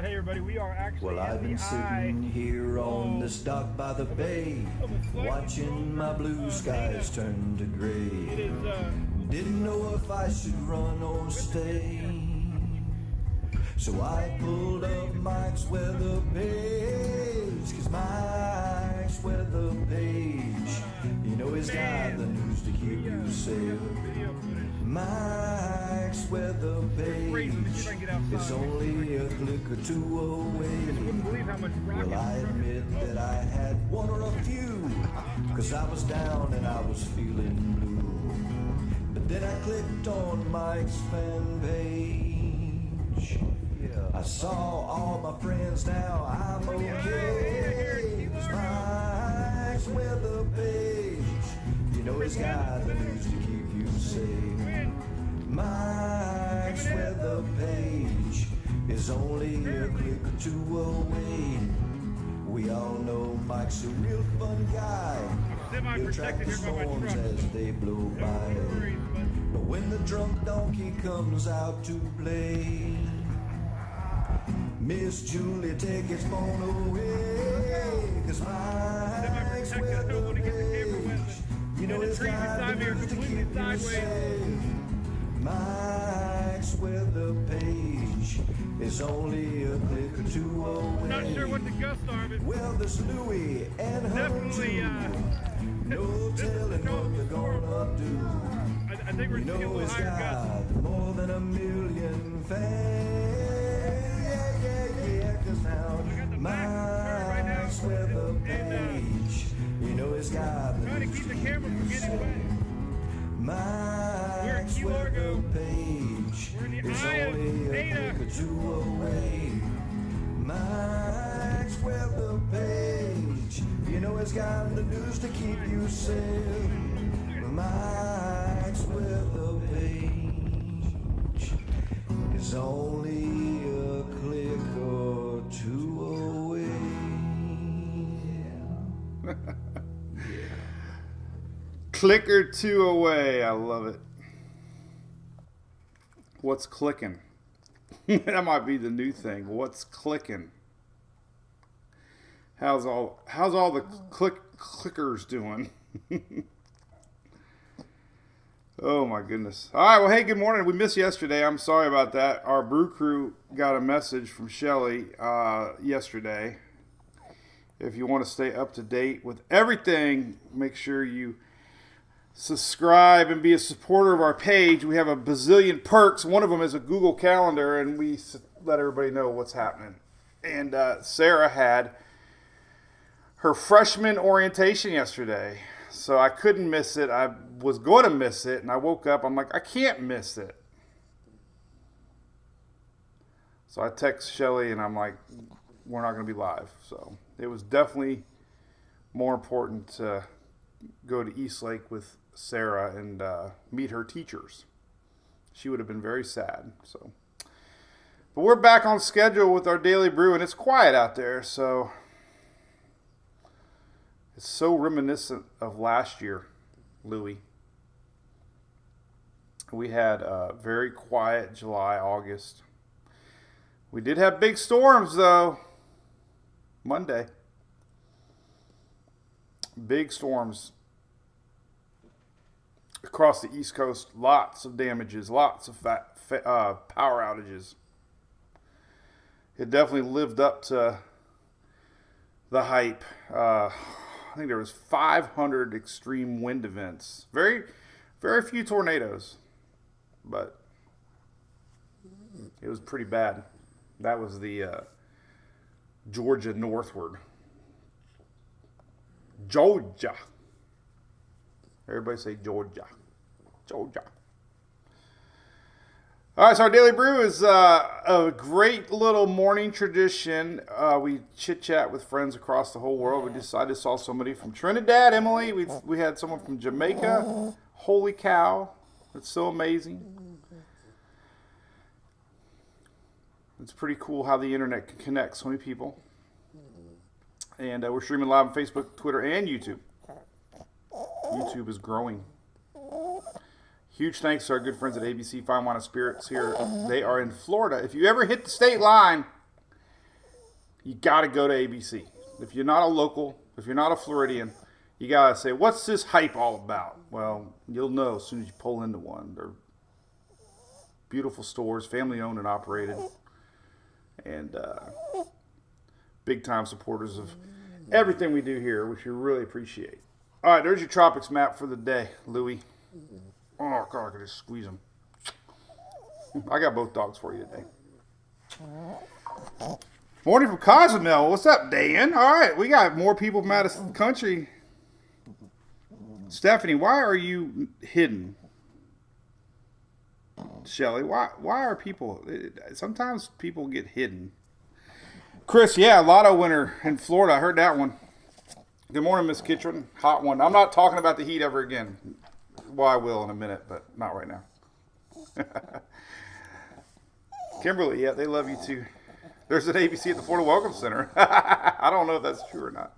Drought. Hey everybody, we are actually Well, I've been sitting here on this dock by the bay, watching my blue skies turn to gray. Didn't know if I should run or stay, so I pulled up Mike's weather page, 'cause Mike's weather page, you know he's got the news to keep you safe. Mike's weather page is only a click or two away. Well, I admit that I had one or a few, 'cause I was down and I was feeling blue. But then I clicked on Mike's fan page. I saw all my friends now, I'm okay. 'Cause Mike's weather page, you know he's got the news to keep you safe. Mike's weather page is only a click or two away. We all know Mike's a real fun guy. He'll track the storms as they blow by. But when the drunk donkey comes out to play, Miss Julie, take his phone away. 'Cause Mike's weather page, you know he's got the news to keep you safe. Mike's weather page is only a click or two away. Not sure what the gusts are, but well, there's Louie and Hunter too. No telling what they're gonna do. I think we're you know he's got more than 1 million fans. Yeah, 'cause now Mike's weather page, you know he's got the trying to keep the camera from getting wet. Mike's weather page is only a click or two away. Mike's weather page, you know he's got the news to keep you safe. Mike's weather page is only a click or two away. Click or two away. I love it. What's clicking? That might be the new thing. What's clicking? How's all the clickers doing? Oh my goodness. All right, well, hey, good morning. We missed yesterday. I'm sorry about that. Our brew crew got a message from Shelly yesterday. If you want to stay up to date with everything, make sure you subscribe and be a supporter of our page. We have a bazillion perks. One of them is a Google Calendar, and we let everybody know what's happening. And Sarah had her freshman orientation yesterday, so I couldn't miss it. I was going to miss it, and I woke up. I'm like, I can't miss it. So I text Shelly, and I'm like, we're not going to be live. So it was definitely more important to go to Eastlake with Sarah and meet her teachers. She would have been very sad. So, but we're back on schedule with our daily brew, and it's quiet out there, so it's so reminiscent of last year, Louie. We had a very quiet July, August. We did have big storms though. Monday. Big storms across the East Coast. Lots of damages, lots of power outages. It definitely lived up to the hype. I think there was 500 extreme wind events. Very, very few tornadoes, but it was pretty bad. That was the Georgia northward. Georgia. Everybody say Georgia. Georgia. All right, so our daily brew is a great little morning tradition. We chit-chat with friends across the whole world. I just saw somebody from Trinidad, Emily. We had someone from Jamaica. Holy cow. It's so amazing. It's pretty cool how the internet can connect so many people. And we're streaming live on Facebook, Twitter, and YouTube. YouTube is growing. Huge thanks to our good friends at ABC Fine Wine and Spirits here. They are in Florida. If you ever hit the state line you got to go to ABC. If you're not a local, if you're not a Floridian, you got to say, what's this hype all about? Well, you'll know as soon as you pull into one. They're beautiful stores, family owned and operated, and big time supporters of everything we do here, which we really appreciate. All right, there's your tropics map for the day, Louie. Oh, God, I could just squeeze them. I got both dogs for you today. Morning from Cozumel. What's up, Dan? All right, we got more people from out of the country. Stephanie, why are you hidden? Shelly, why are people... Sometimes people get hidden. Chris, yeah, lotto winner in Florida. I heard that one. Good morning, Miss Kitchen. Hot one. I'm not talking about the heat ever again. Well, I will in a minute, but not right now. Kimberly, yeah, they love you too. There's an ABC at the Florida Welcome Center. I don't know if that's true or not.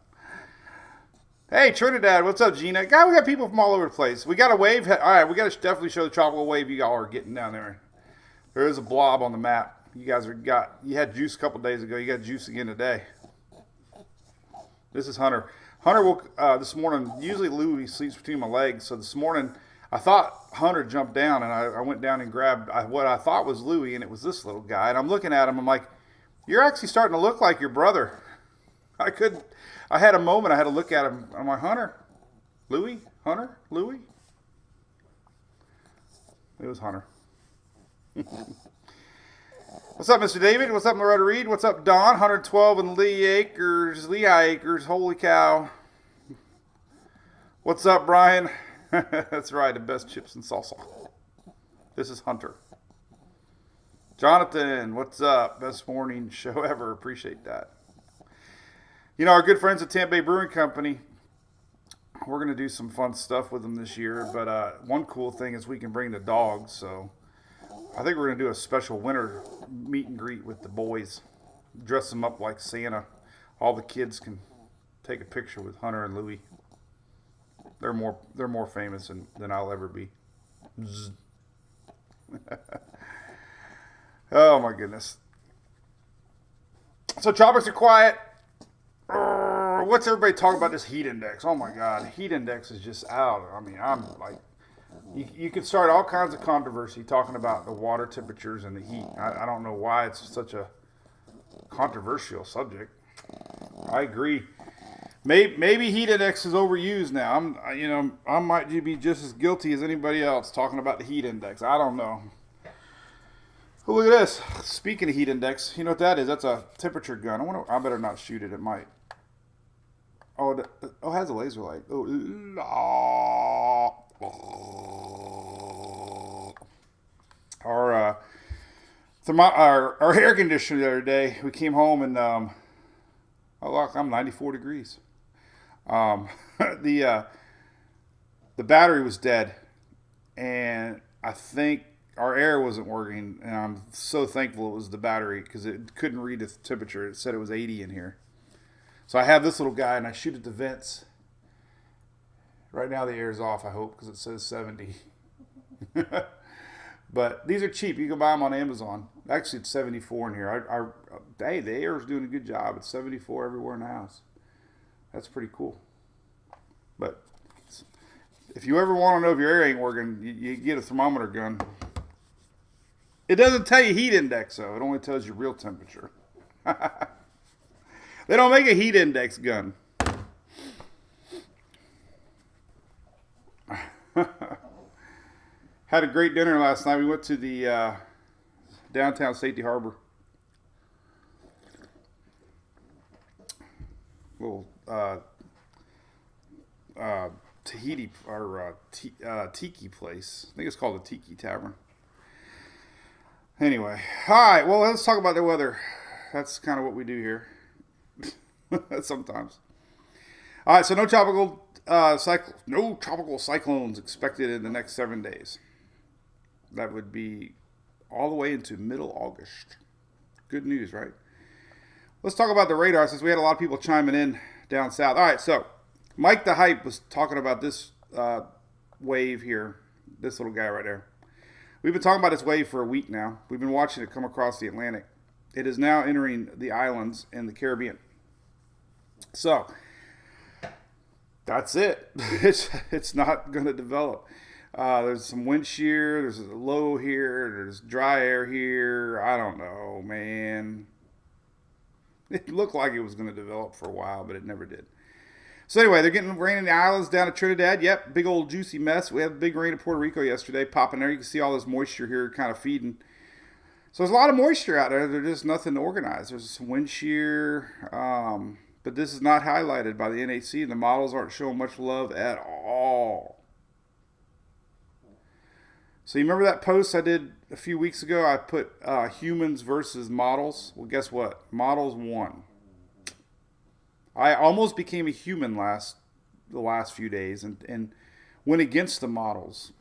Hey, Trinidad, what's up, Gina? God, we got people from all over the place. We got a wave. All right, we got to definitely show the tropical wave you all are getting down there. There is a blob on the map. You guys you had juice a couple days ago. You got juice again today. This is Hunter. Hunter woke this morning. Usually Louie sleeps between my legs, so this morning I thought Hunter jumped down, and I went down and grabbed what I thought was Louie, and it was this little guy. And I'm looking at him. I'm like, you're actually starting to look like your brother. I had a moment. I had to look at him. I'm like, Hunter, Louie, Hunter, Louie. It was Hunter. What's up, Mr. David? What's up, Loretta Reed? What's up, Don? 112 in Lehigh Acres. Holy cow. What's up, Brian? That's right, the best chips and salsa. This is Hunter. Jonathan, what's up? Best morning show ever. Appreciate that. You know, our good friends at Tampa Bay Brewing Company, we're going to do some fun stuff with them this year. But one cool thing is we can bring the dogs. So I think we're going to do a special winter meet and greet with the boys. Dress them up like Santa. All the kids can take a picture with Hunter and Louie. They're more famous than I'll ever be. Oh my goodness. So tropics are quiet. What's everybody talking about this heat index? Oh my God, heat index is just out. I mean, I'm like, you could start all kinds of controversy talking about the water temperatures and the heat. I don't know why it's such a controversial subject. I agree. Maybe heat index is overused now. I might be just as guilty as anybody else talking about the heat index. I don't know. Oh, look at this. Speaking of heat index, you know what that is? That's a temperature gun. I better not shoot it. It might. Oh, it has a laser light. Our air conditioner the other day, we came home and look, I'm 94 degrees. The battery was dead, and I think our air wasn't working, and I'm so thankful it was the battery because it couldn't read the temperature. It said it was 80 in here. So I have this little guy, and I shoot at the vents. Right now the air's off, I hope, because it says 70. But these are cheap. You can buy them on Amazon. Actually, it's 74 in here. Hey, the air is doing a good job. It's 74 everywhere in the house. That's pretty cool. But if you ever want to know if your air ain't working, you get a thermometer gun. It doesn't tell you heat index, though. It only tells you real temperature. They don't make a heat index gun. Had a great dinner last night. We went to the downtown Safety Harbor. Little Tahiti or tiki place. I think it's called the Tiki Tavern. Anyway, all right. Well, let's talk about the weather. That's kind of what we do here. Sometimes. All right. So no tropical cyclones expected in the next 7 days. That would be all the way into middle August. Good news, right? Let's talk about the radar since we had a lot of people chiming in down south. All right, so Mike the Hype was talking about this wave here, this little guy right there. We've been talking about this wave for a week now. We've been watching it come across the Atlantic. It is now entering the islands in the Caribbean. So that's it. It's not going to develop. There's some wind shear. There's a low here. There's dry air here. I don't know, man. It looked like it was going to develop for a while, but it never did. So anyway, they're getting rain in the islands down at Trinidad. Yep, big old juicy mess. We had big rain in Puerto Rico yesterday, popping there. You can see all this moisture here kind of feeding. So there's a lot of moisture out there. There's just nothing organized. There's some wind shear, but this is not highlighted by the NHC, and the models aren't showing much love at all. So you remember that post I did a few weeks ago? I put humans versus models. Well, guess what? Models won. I almost became a human the last few days and went against the models.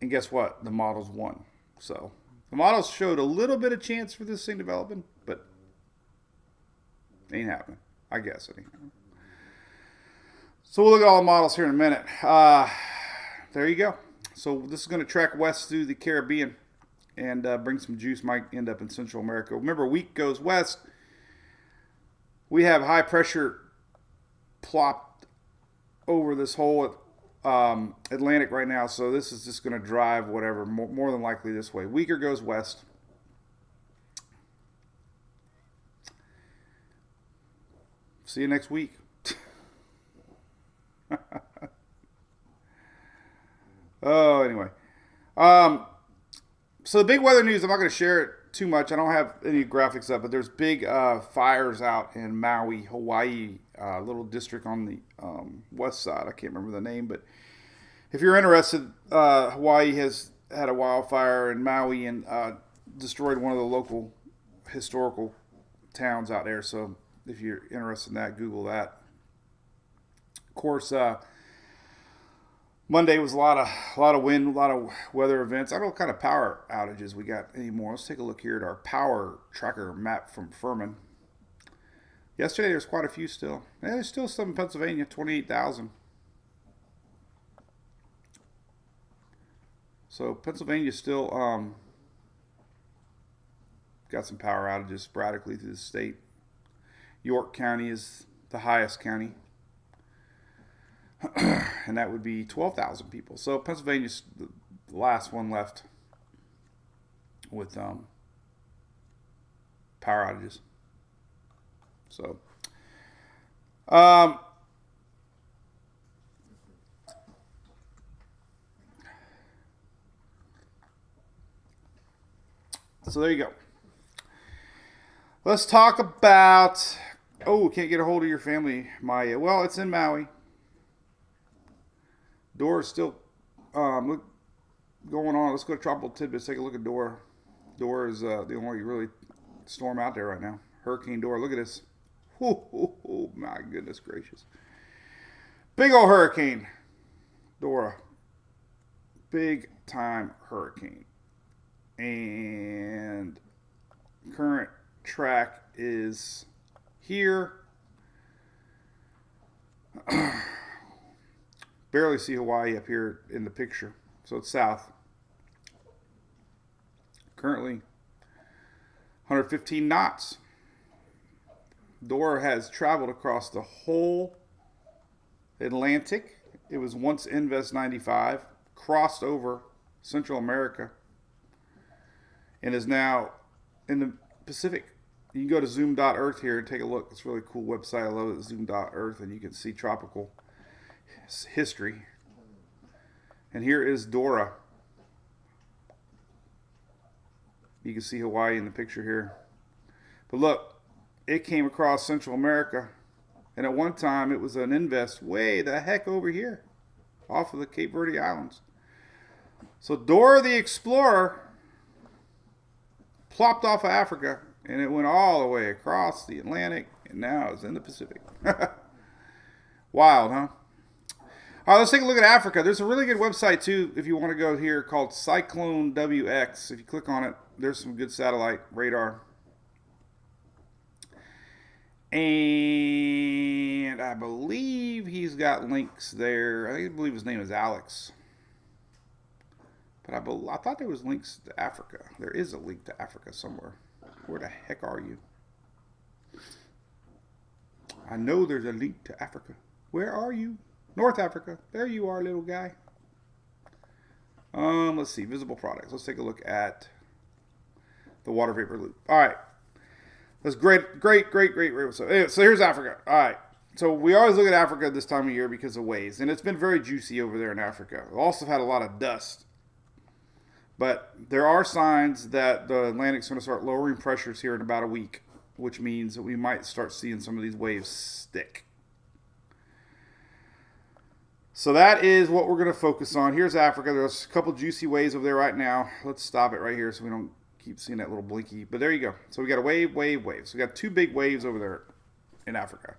And guess what? The models won. So the models showed a little bit of chance for this thing developing, but ain't happening. I guess it ain't happening. So we'll look at all the models here in a minute. There you go. So this is going to track west through the Caribbean and bring some juice. Might end up in Central America. Remember, week goes west. We have high pressure plopped over this whole Atlantic right now, so this is just going to drive whatever, more than likely this way. Weaker goes west. See you next week. Oh, anyway. So the big weather news, I'm not going to share it too much. I don't have any graphics up, but there's big fires out in Maui, Hawaii, little district on the west side. I can't remember the name, but if you're interested, Hawaii has had a wildfire in Maui and destroyed one of the local historical towns out there. So if you're interested in that, Google that. Of course, Monday was a lot of wind, a lot of weather events. I don't know what kind of power outages we got anymore. Let's take a look here at our power tracker map from Furman. Yesterday there's quite a few still. Yeah, there's still some in Pennsylvania, 28,000. So Pennsylvania still got some power outages sporadically through the state. York County is the highest county. And that would be 12,000 people. So Pennsylvania's the last one left with power outages. So, so there you go. Let's talk about. Oh, can't get a hold of your family, Maya. Well, it's in Maui. Dora's still going on. Let's go to Tropical Tidbits. Take a look at Dora. Dora is the only really storm out there right now. Hurricane Dora. Look at this. Oh, my goodness gracious. Big old hurricane. Dora. Big time hurricane. And current track is here. Barely see Hawaii up here in the picture. So it's south. Currently 115 knots. Dora has traveled across the whole Atlantic. It was once Invest 95, crossed over Central America, and is now in the Pacific. You can go to zoom.earth here and take a look. It's a really cool website. I love it, zoom.earth, and you can see tropical history. And here is Dora. You can see Hawaii in the picture here. But look, it came across Central America, and at one time it was an invest way the heck over here off of the Cape Verde Islands. So Dora the Explorer plopped off of Africa, and it went all the way across the Atlantic, and now it's in the Pacific. Wild, huh? All right, let's take a look at Africa. There's a really good website, too, if you want to go here, called Cyclone WX. If you click on it, there's some good satellite radar. And I believe he's got links there. I believe his name is Alex. But I thought there was links to Africa. There is a link to Africa somewhere. Where the heck are you? I know there's a link to Africa. Where are you? North Africa. There you are, little guy. Let's see. Visible products. Let's take a look at the water vapor loop. All right. That's great. So here's Africa. All right. So we always look at Africa this time of year because of waves. And it's been very juicy over there in Africa. We also had a lot of dust. But there are signs that the Atlantic's going to start lowering pressures here in about a week, which means that we might start seeing some of these waves stick. So that is what we're going to focus on. Here's Africa. There's a couple juicy waves over there right now. Let's stop it right here so we don't keep seeing that little blinky. But there you go. So we got a wave. So we got two big waves over there in Africa.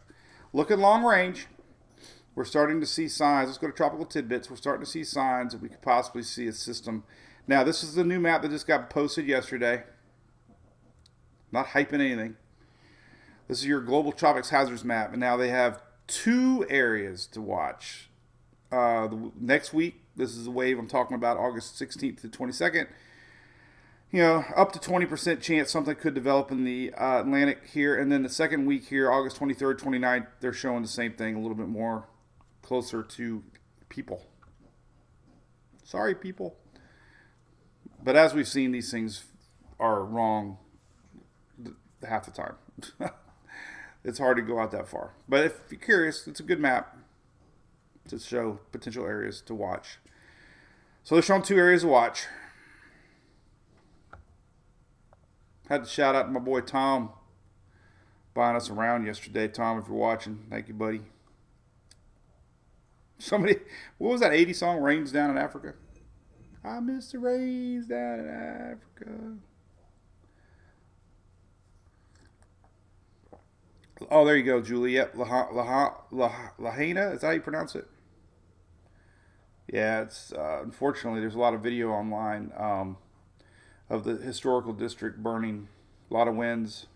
Looking long range, we're starting to see signs. Let's go to tropical tidbits. We're starting to see signs that we could possibly see a system. Now, this is the new map that just got posted yesterday. Not hyping anything. This is your global tropics hazards map. And now they have two areas to watch. Next week, this is the wave I'm talking about, August 16th to 22nd. You know, up to 20% chance something could develop in the Atlantic here. And then the second week here, August 23rd, 29th, they're showing the same thing, a little bit more closer to people. Sorry, people. But as we've seen, these things are wrong half the time. It's hard to go out that far. But if you're curious, it's a good map to show potential areas to watch. So they're showing two areas to watch. Had to shout out to my boy Tom buying us around yesterday. Tom, if you're watching, thank you, buddy. Somebody, what was that 80s song, Rains Down in Africa? I miss the rains down in Africa. Oh, there you go, Julie. Yep, Lahaina, is that how you pronounce it? Yeah, it's unfortunately there's a lot of video online of the historical district burning. A lot of winds.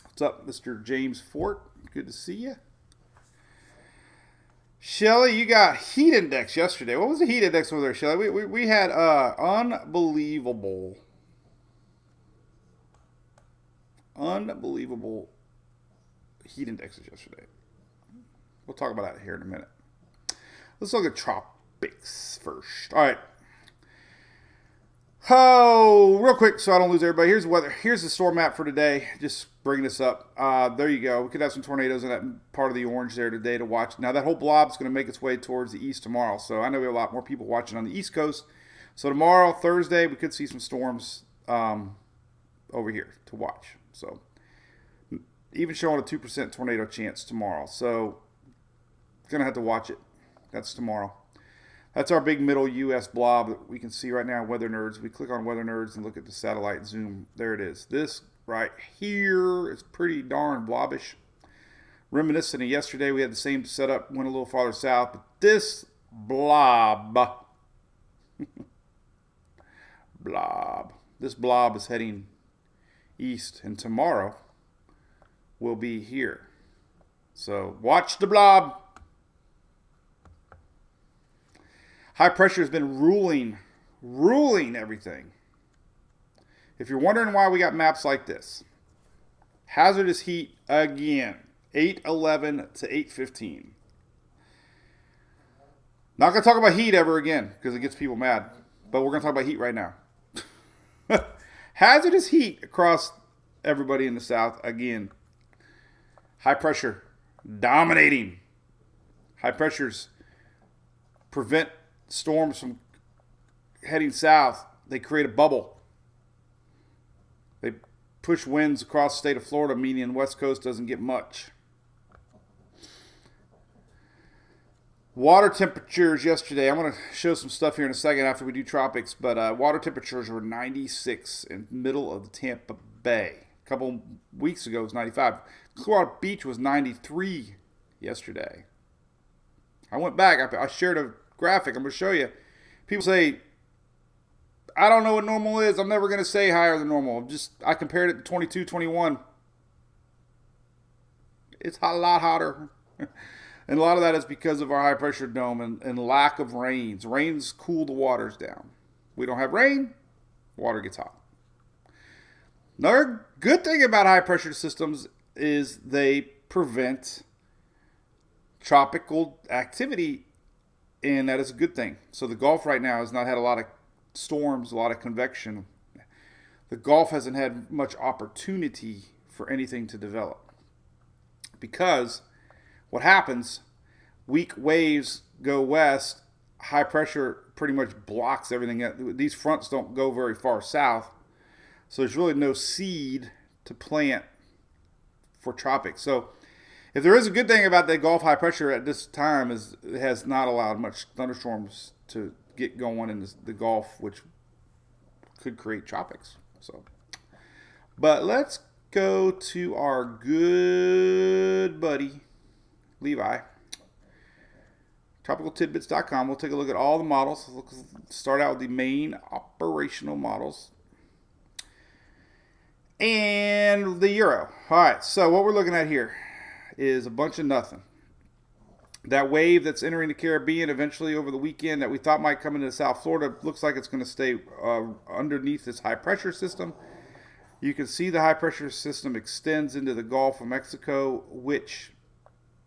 What's up, Mr. James Fort? Good to see you. Shelly, you got heat index yesterday. What was the heat index over there, Shelly? We had unbelievable heat indexes yesterday. We'll talk about that here in a minute. Let's look at tropics first. All right. Oh, real quick so I don't lose everybody. Here's the weather. Here's the storm map for today. Just bring this up. There you go. We could have some tornadoes in that part of the orange there today to watch. Now, that whole blob's going to make its way towards the east tomorrow. So I know we have a lot more people watching on the East Coast. So tomorrow, Thursday, we could see some storms over here to watch. So even showing a 2% tornado chance tomorrow. So going to have to watch it. That's tomorrow. That's our big middle U.S. blob that we can see right now, Weather Nerds. We click on Weather Nerds and look at the satellite zoom. There it is. This right here is pretty darn blobbish. Reminiscent of yesterday, we had the same setup, went a little farther south. But this blob, this blob is heading east. And tomorrow will be here. So watch the blob. High pressure has been ruling everything. If you're wondering why we got maps like this, hazardous heat again, 8:11 to 8:15. Not going to talk about heat ever again because it gets people mad, but we're going to talk about heat right now. Hazardous heat across everybody in the South again. High pressure dominating. High pressures prevent storms from heading south. They create a bubble. They push winds across the state of Florida, meaning the West Coast doesn't get much. Water temperatures yesterday. I'm going to show some stuff here in a second after we do tropics, but water temperatures were 96 in the middle of the Tampa Bay. A couple weeks ago it was 95. Clearwater Beach was 93 yesterday. I went back. I shared a graphic. I'm going to show you. People say, I don't know what normal is. I'm never going to say higher than normal. I compared it to 22, 21. It's a lot hotter. And a lot of that is because of our high pressure dome and lack of rains. Rains cool the waters down. We don't have rain. water gets hot. Another good thing about high pressure systems is they prevent tropical activity, and that is a good thing. So the Gulf right now has not had a lot of storms, a lot of convection. The Gulf hasn't had much opportunity for anything to develop. Because what happens, weak waves go west, high pressure pretty much blocks everything. These fronts don't go very far south, so there's really no seed to plant for tropics. So if there is a good thing about the Gulf high pressure at this time, is it has not allowed much thunderstorms to get going in the Gulf, which could create tropics. So, but let's go to our good buddy Levi, tropicaltidbits.com. We'll take a look at all the models. Let's start out with the main operational models and the Euro. All right, so what we're looking at here is a bunch of nothing. That wave that's entering the Caribbean eventually over the weekend that we thought might come into South Florida looks like it's going to stay underneath this high pressure system. You can see the high pressure system extends into the Gulf of Mexico, which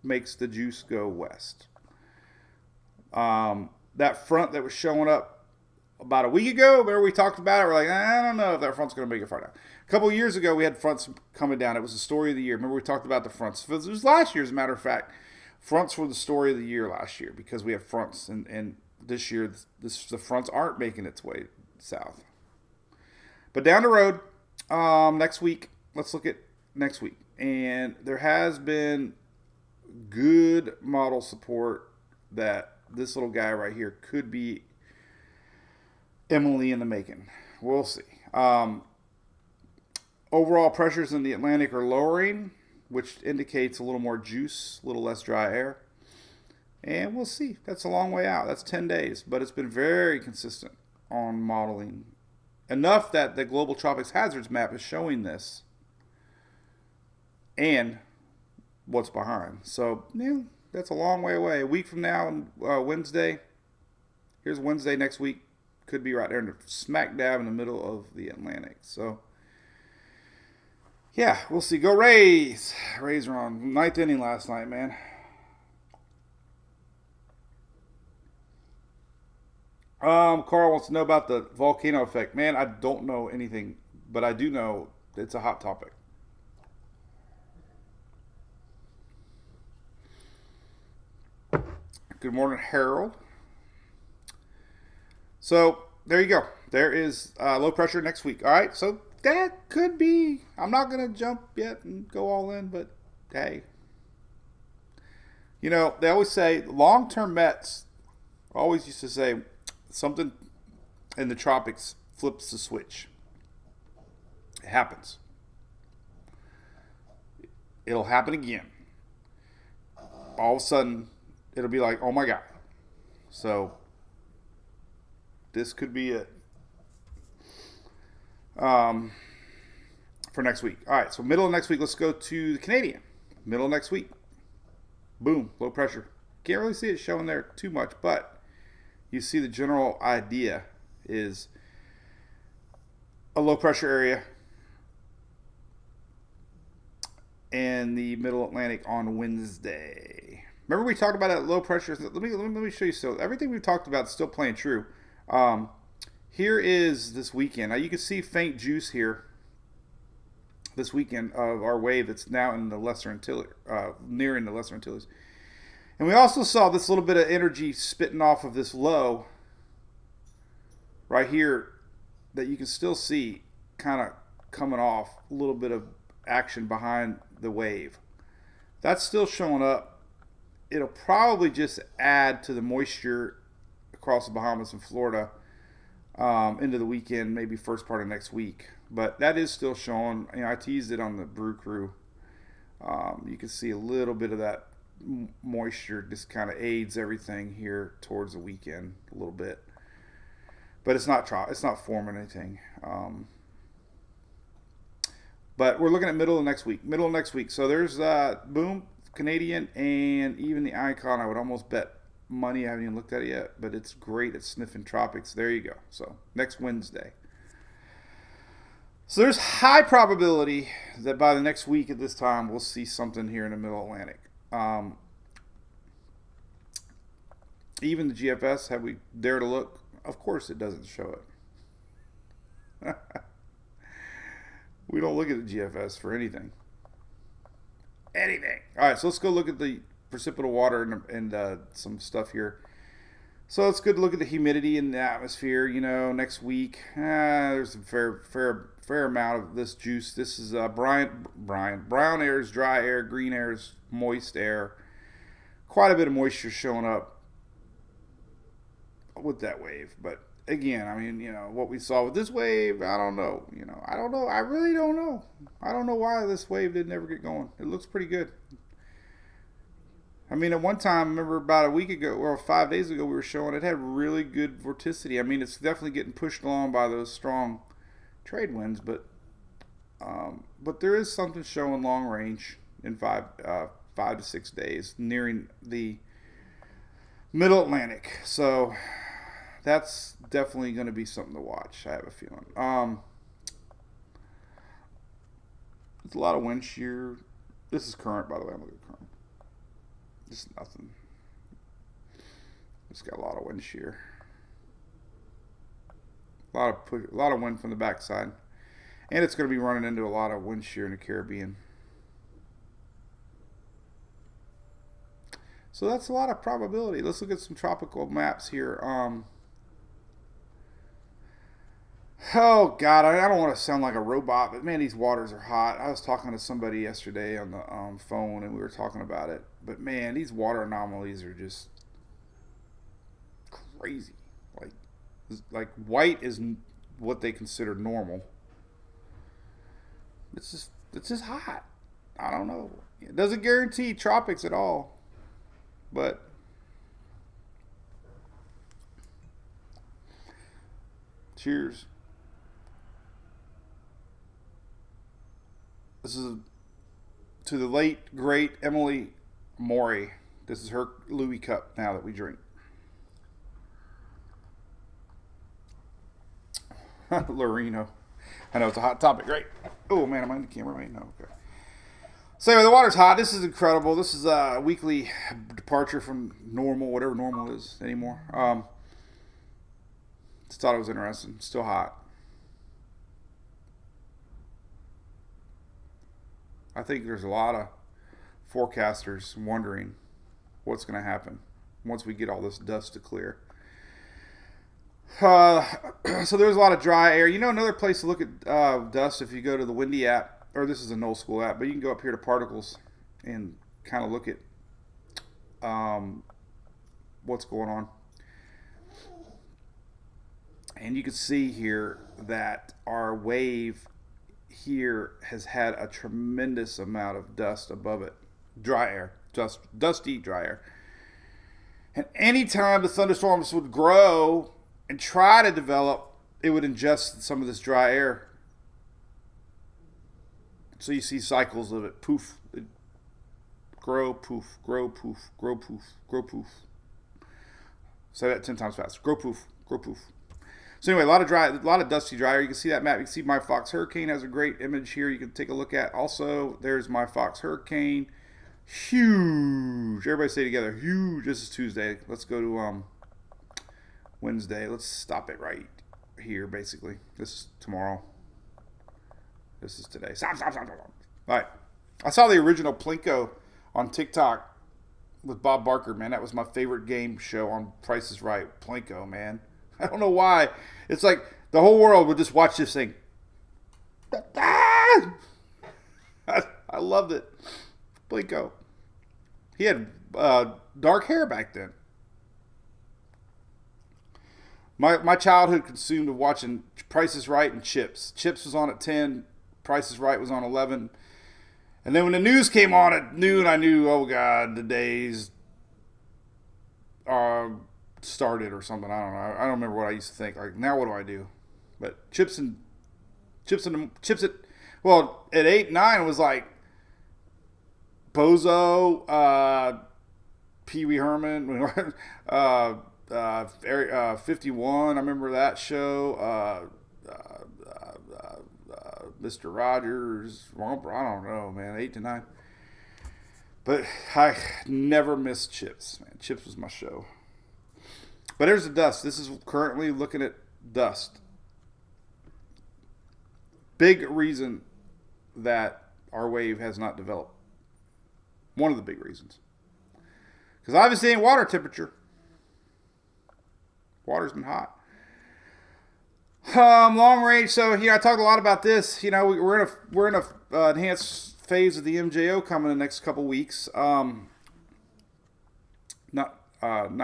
makes the juice go west. That front that was showing up about a week ago, where we talked about it, we're like, I don't know if that front's going to make it far down. A couple of years ago, we had fronts coming down. It was the story of the year. Remember, we talked about the fronts. It was last year, as a matter of fact. Fronts were the story of the year last year because we have fronts, and this year the fronts aren't making its way south. But down the road, next week, let's look at next week. And there has been good model support that this little guy right here could be Emily in the making. We'll see. Overall pressures in the Atlantic are lowering, which indicates a little more juice, a little less dry air. And we'll see. That's a long way out. That's 10 days. But it's been very consistent on modeling. Enough that the Global Tropics Hazards Map is showing this. And what's behind. So, yeah, that's a long way away. A week from now, Wednesday. Here's Wednesday next week. Could be right there in the smack dab in the middle of the Atlantic. So, yeah, we'll see. Go Rays. Rays are on ninth inning last night, man. Carl wants to know about the volcano effect. Man, I don't know anything, but I do know it's a hot topic. Good morning, Harold. So, there you go. There is low pressure next week. All right, so that could be, I'm not going to jump yet and go all in, but hey. You know, they always say, long-term Mets always used to say, something in the tropics flips the switch. It happens. It'll happen again. All of a sudden, it'll be like, oh my God. So, this could be it. For next week. All right, so middle of next week, let's go to the Canadian. Middle of next week. Boom, low pressure. Can't really see it showing there too much, but you see the general idea is a low pressure area in the middle Atlantic on Wednesday. Remember we talked about that low pressure. Let me show you. So everything we've talked about is still playing true. Here is this weekend. Now you can see faint juice here this weekend of our wave that's now in the Lesser Antilles, nearing the Lesser Antilles. And we also saw this little bit of energy spitting off of this low right here that you can still see kind of coming off, a little bit of action behind the wave. That's still showing up. It'll probably just add to the moisture across the Bahamas and Florida into the weekend, maybe first part of next week. But that is still showing. You know, I teased it on the Brew Crew. You can see a little bit of that moisture just kind of aids everything here towards the weekend a little bit. But it's not forming anything. But we're looking at middle of next week. Middle of next week. So there's boom, Canadian, and even the Icon. I would almost bet money. I haven't even looked at it yet, but it's great at sniffing tropics. There you go. So next Wednesday. So there's high probability that by the next week at this time, we'll see something here in the Middle Atlantic. Even the GFS, have we dared to look? Of course it doesn't show it. We don't look at the GFS for anything. Anything. All right, so let's go look at the precipitable water and some stuff here. So it's good to look at the humidity in the atmosphere. You know, next week, there's a fair amount of this juice. This is brown air is dry air, green air is moist air. Quite a bit of moisture showing up with that wave. But again, I mean, you know, what we saw with this wave, I don't know. You know, I don't know. I really don't know. I don't know why this wave didn't ever get going. It looks pretty good. I mean, at one time, remember about a week ago or 5 days ago, we were showing it had really good vorticity. I mean, it's definitely getting pushed along by those strong trade winds, but there is something showing long range in 5 to 6 days, nearing the Middle Atlantic. So that's definitely going to be something to watch. I have a feeling. There's a lot of wind shear. This is current, by the way. I'm looking at current. This is nothing. It's got a lot of wind shear. A lot of wind from the backside. And it's going to be running into a lot of wind shear in the Caribbean. So that's a lot of probability. Let's look at some tropical maps here. Oh, God, I don't want to sound like a robot, but man, these waters are hot. I was talking to somebody yesterday on the phone, and we were talking about it. But man, these water anomalies are just crazy. Like white is what they consider normal. It's just hot. I don't know. It doesn't guarantee tropics at all. But cheers. This is to the late, great Emily Maui. This is her Louis cup now that we drink. Lorino. I know it's a hot topic, right? Oh, man, am I in the camera right now? Okay. So anyway, the water's hot. This is incredible. This is a weekly departure from normal, whatever normal is anymore. Just thought it was interesting. Still hot. I think there's a lot of forecasters wondering what's going to happen once we get all this dust to clear. So there's a lot of dry air. You know, another place to look at dust, if you go to the Windy app, or this is an old school app, but you can go up here to particles and kind of look at what's going on. And you can see here that our wave here has had a tremendous amount of dust above it. Dry air. Dusty dry air. And anytime the thunderstorms would grow and try to develop, it would ingest some of this dry air. So you see cycles of it. Poof. It grow, poof, grow, poof, grow, poof, grow, poof. Say that 10 times fast. Grow, poof, grow, poof. So anyway, a lot of dusty dry air. You can see that map. You can see my Fox Hurricane has a great image here you can take a look at. Also, there's my Fox Hurricane. Huge. Everybody say together, huge. This is Tuesday. Let's go to Wednesday. Let's stop it right here, basically. This is tomorrow. This is today. Stop. All right. I saw the original Plinko on TikTok with Bob Barker, man. That was my favorite game show on Price is Right. Plinko, man. I don't know why. It's like the whole world would just watch this thing. I loved it. Plinko. He had dark hair back then. My childhood consumed of watching Price is Right and Chips. Chips was on at 10. Price is Right was on 11. And then when the news came on at noon, I knew, oh, God, the days started or something. I don't know. I don't remember what I used to think. Like, now what do I do? But well, at 8, 9 was like Bozo, Pee Wee Herman, 51. I remember that show. Mr. Rogers, Romper, I don't know, man, 8 to 9. But I never missed Chips, man. Chips was my show. But there's the dust. This is currently looking at dust. Big reason that our wave has not developed. One of the big reasons. Because obviously ain't water temperature. Water's been hot. Long range. So I talked a lot about this. We're in a enhanced phase of the MJO coming in the next couple weeks. Not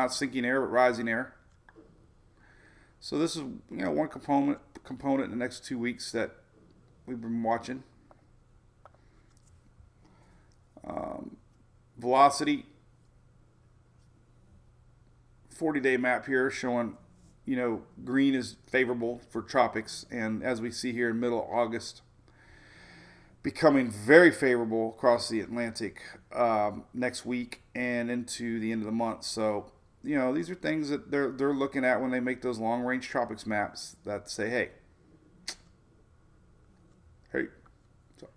sinking air, but rising air. So this is one component in the next 2 weeks that we've been watching. Velocity. 40-day map here showing, green is favorable for tropics, and as we see here in middle of August, becoming very favorable across the Atlantic next week and into the end of the month. So, these are things that they're looking at when they make those long-range tropics maps that say, hey. So,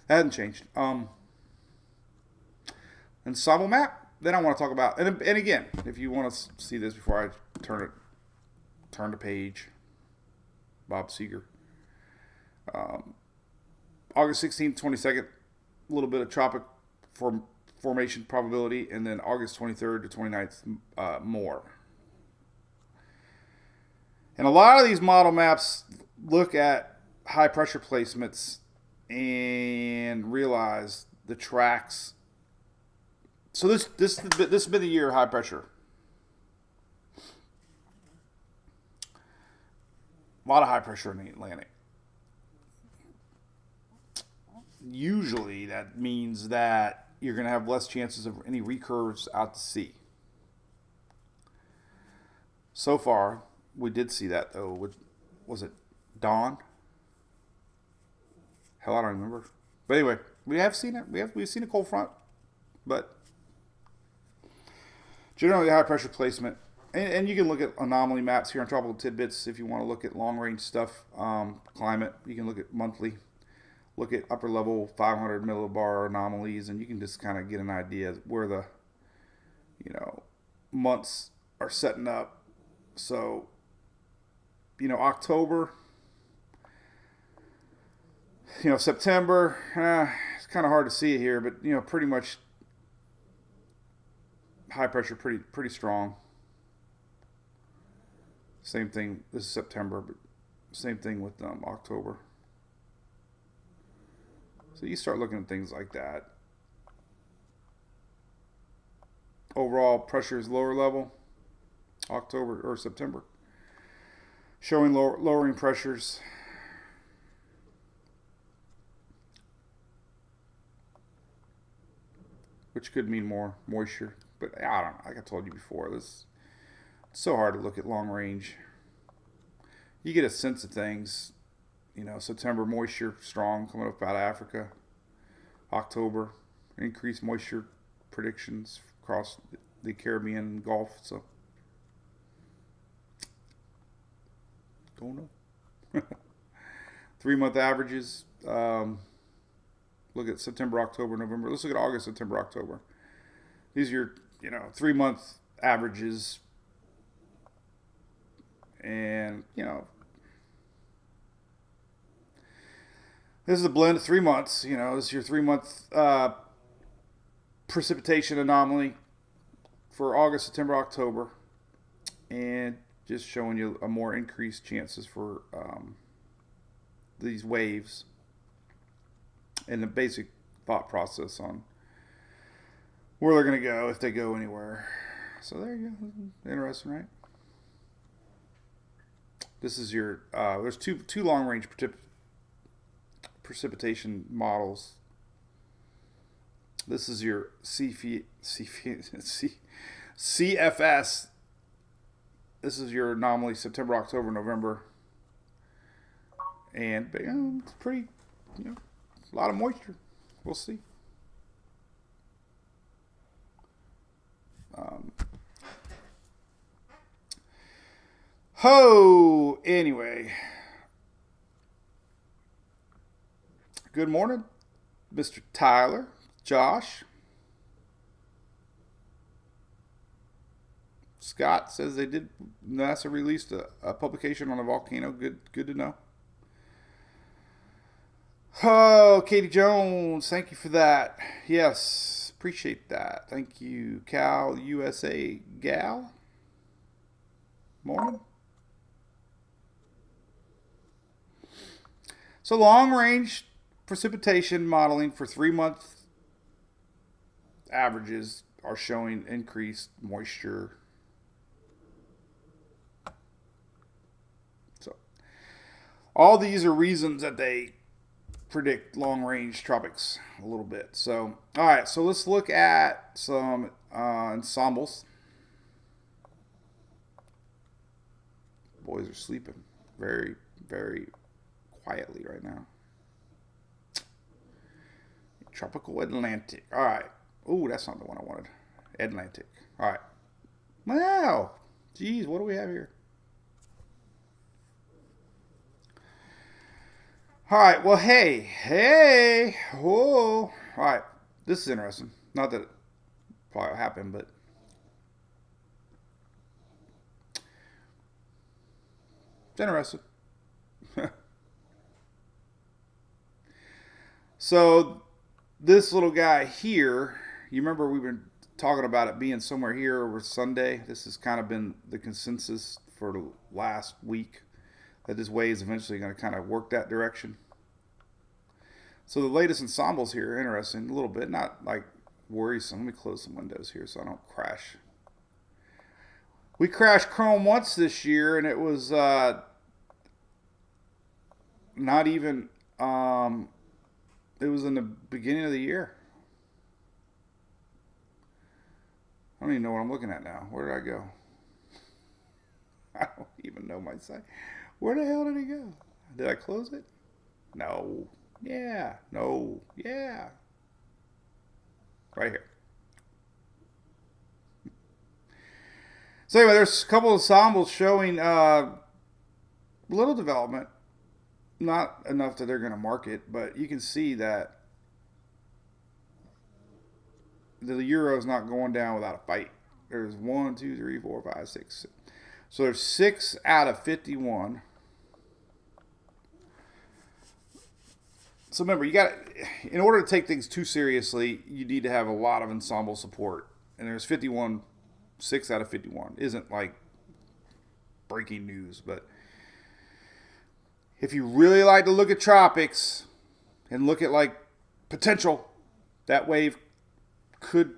that hasn't changed. Ensemble map. Then I want to talk about, and again, if you want to see this before I turn the page, Bob Seeger. August 16th, 22nd, a little bit of tropic formation probability, and then August 23rd to 29th, more. And a lot of these model maps look at high pressure placements and realize the tracks. So this has been the year of high pressure. A lot of high pressure in the Atlantic. Usually that means that you're going to have less chances of any recurves out to sea. So far, we did see that though. Was it dawn? Hell, I don't remember. But anyway, we have seen it. We've seen a cold front, but generally high pressure placement, and you can look at anomaly maps here on Tropical Tidbits if you want to look at long range stuff. Climate, you can look at monthly, look at upper level 500 millibar anomalies, and you can just kind of get an idea of where the months are setting up. So October, September, it's kind of hard to see it here, but pretty much high pressure pretty strong. Same thing, this is September, but same thing with October. So you start looking at things like that. Overall pressure is lower level, October or September, showing lowering pressures. Which could mean more moisture. But I don't know, like I told you before, it's so hard to look at long range. You get a sense of things. September moisture strong coming up out of Africa. October, increased moisture predictions across the Caribbean and Gulf. So, don't know. 3-month averages. Look at September, October, November. Let's look at August, September, October. These are your 3-month averages. And, this is a blend of 3 months. This is your 3-month precipitation anomaly for August, September, October. And just showing you a more increased chances for these waves. And the basic thought process on where they're going to go, if they go anywhere. So there you go. Interesting, right? This is your, there's two long-range precipitation models. This is your CFS. This is your anomaly September, October, November. And it's pretty, a lot of moisture. We'll see. Anyway. Good morning, Mr. Tyler, Josh. Scott says NASA released a publication on a volcano. Good to know. Oh, Katie Jones, thank you for that. Yes, appreciate that. Thank you, Cal USA Gal. Morning. So long-range precipitation modeling for 3-month averages are showing increased moisture. So all these are reasons that they predict long-range tropics a little bit. So, all right, so let's look at some ensembles. Boys are sleeping very, very quietly right now. Tropical Atlantic. All right. Oh, that's not the one I wanted. Atlantic. All right. Wow. Geez, what do we have here? All right. Well, hey. Whoa. All right. This is interesting. Not that it probably happened, but it's interesting. So this little guy here, you remember we've been talking about it being somewhere here over Sunday. This has kind of been the consensus for the last week, that this wave is eventually going to kind of work that direction. So the latest ensembles here are interesting a little bit, not like worrisome. Let me close some windows here so I don't crash. We crashed Chrome once this year, and it was not even... it was in the beginning of the year. I don't even know what I'm looking at now. Where did I go? I don't even know my site. Where the hell did it go? Did I close it? No. Yeah. No. Yeah. Right here. So anyway, there's a couple of ensembles showing little development. Not enough that they're going to market, but you can see that the euro is not going down without a fight. There's 1, 2, 3, 4, 5, 6. So there's 6 out of 51. So remember, in order to take things too seriously, you need to have a lot of ensemble support. And there's 51, 6 out of 51. Isn't like breaking news, but if you really like to look at tropics and look at like potential, that wave could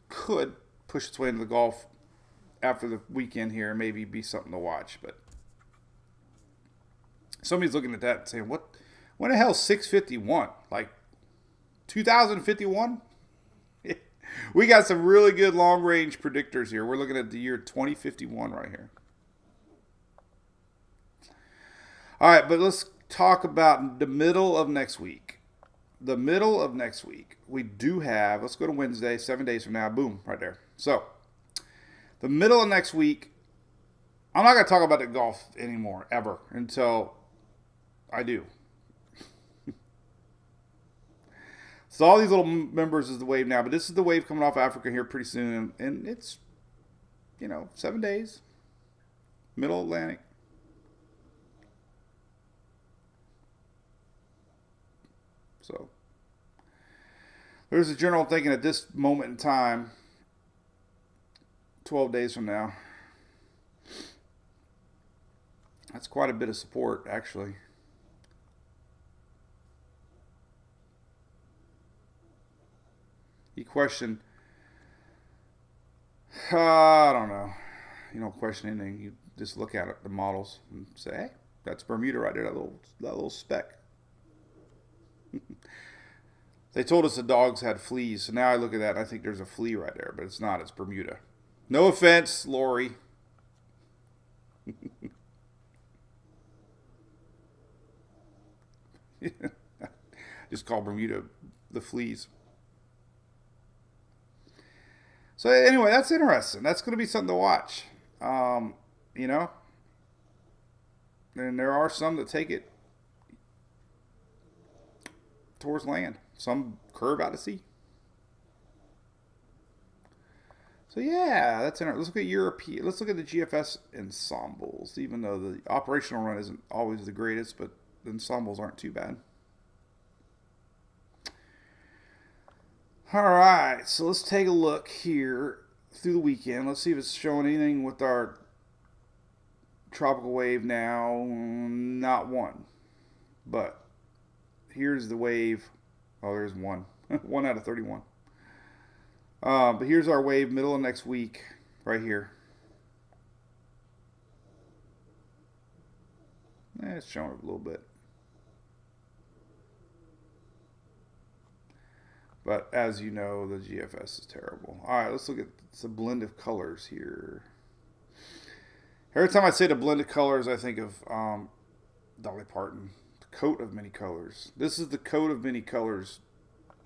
push its way into the Gulf after the weekend here and maybe be something to watch. But somebody's looking at that and saying, when the hell is 651? Like 2051? We got some really good long range predictors here. We're looking at the year 2051 right here. All right, but let's talk about the middle of next week. The middle of next week, we do have, let's go to Wednesday, 7 days from now. Boom, right there. So, the middle of next week, I'm not going to talk about the Gulf anymore, ever, until I do. So, all these little members is the wave now, but this is the wave coming off Africa here pretty soon, and it's, 7 days, middle Atlantic. So there's a general thinking at this moment in time, 12 days from now, that's quite a bit of support, actually. You question, I don't know. You don't question anything. You just look at it, the models, and say, hey, that's Bermuda right there, that little speck. They told us the dogs had fleas, so now I look at that and I think there's a flea right there, but it's not. It's Bermuda. No offense, Lori. Just call Bermuda the fleas. So anyway, that's interesting. That's going to be something to watch. And there are some that take it towards land. Some curve out to sea. So yeah, that's in our, let's look at European. Let's look at the GFS ensembles. Even though the operational run isn't always the greatest, but the ensembles aren't too bad. All right, so let's take a look here through the weekend. Let's see if it's showing anything with our tropical wave now. Not one, but here's the wave. Oh, there's one. 1 out of 31. But here's our wave middle of next week right here. It's showing a little bit. But as you know, the GFS is terrible. All right, let's look at the blend of colors here. Every time I say the blend of colors, I think of Dolly Parton, the coat of many colors. This is the coat of many colors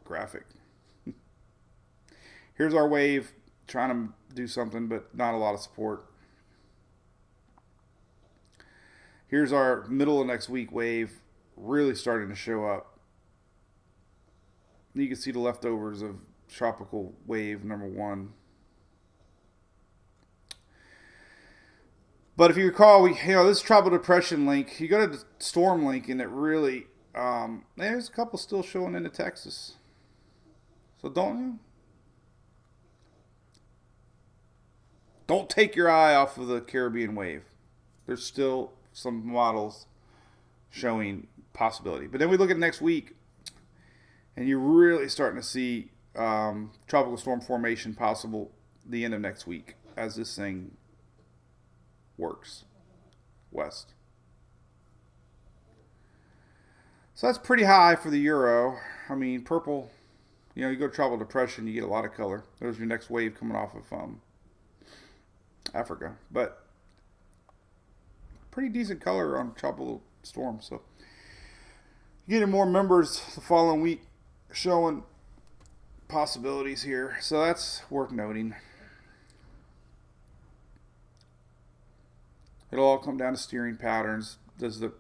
graphic. Here's our wave, trying to do something, but not a lot of support. Here's our middle of next week wave, really starting to show up. You can see the leftovers of tropical wave number 1. But if you recall, this tropical depression link, you go to the storm link, and it really, there's a couple still showing into Texas. So don't take your eye off of the Caribbean wave. There's still some models showing possibility. But then we look at next week, and you're really starting to see tropical storm formation possible the end of next week as this thing works west. So that's pretty high for the Euro. I mean, purple, you go to tropical depression, you get a lot of color. There's your next wave coming off of Africa, but pretty decent color on tropical storm. So getting more members the following week, showing possibilities here. So that's worth noting. It'll all come down to steering patterns. Does the,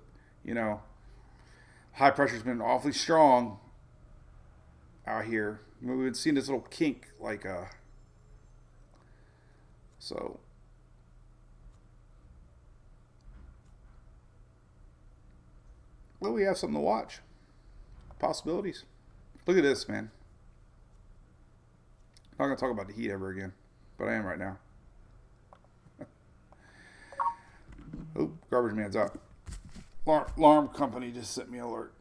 high pressure's been awfully strong out here. We've seen this little kink, so. Well, we have something to watch. Possibilities. Look at this, man. I'm not going to talk about the heat ever again, but I am right now. Oh, garbage man's out. Alarm company just sent me an alert.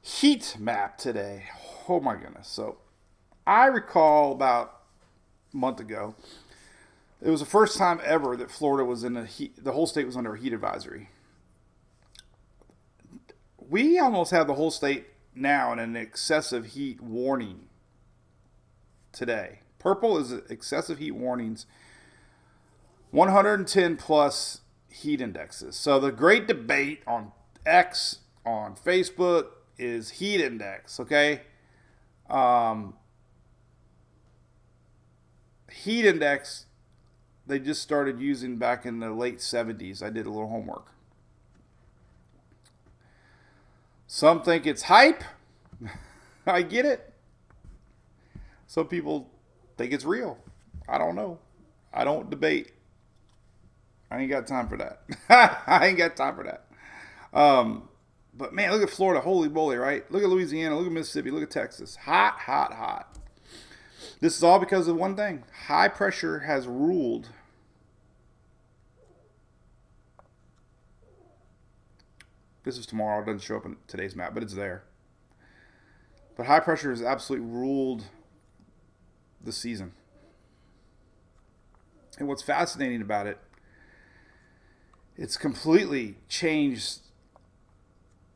Heat map today. Oh my goodness. So I recall about month ago, it was the first time ever that Florida was in the whole state was under a heat advisory. We almost have the whole state now in an excessive heat warning today. Purple is excessive heat warnings, 110 plus heat indexes. So the great debate on X, on Facebook, is heat index, okay? Heat index, they just started using back in the late 70s. I did a little homework. Some think it's hype. I get it. Some people think it's real. I don't know. I don't debate. I ain't got time for that. I ain't got time for that. But man, look at Florida. Holy moly, right? Look at Louisiana. Look at Mississippi. Look at Texas. Hot, hot, hot. This is all because of one thing. High pressure has ruled. This is tomorrow. It doesn't show up in today's map, but it's there. But high pressure has absolutely ruled the season. And what's fascinating about it, it's completely changed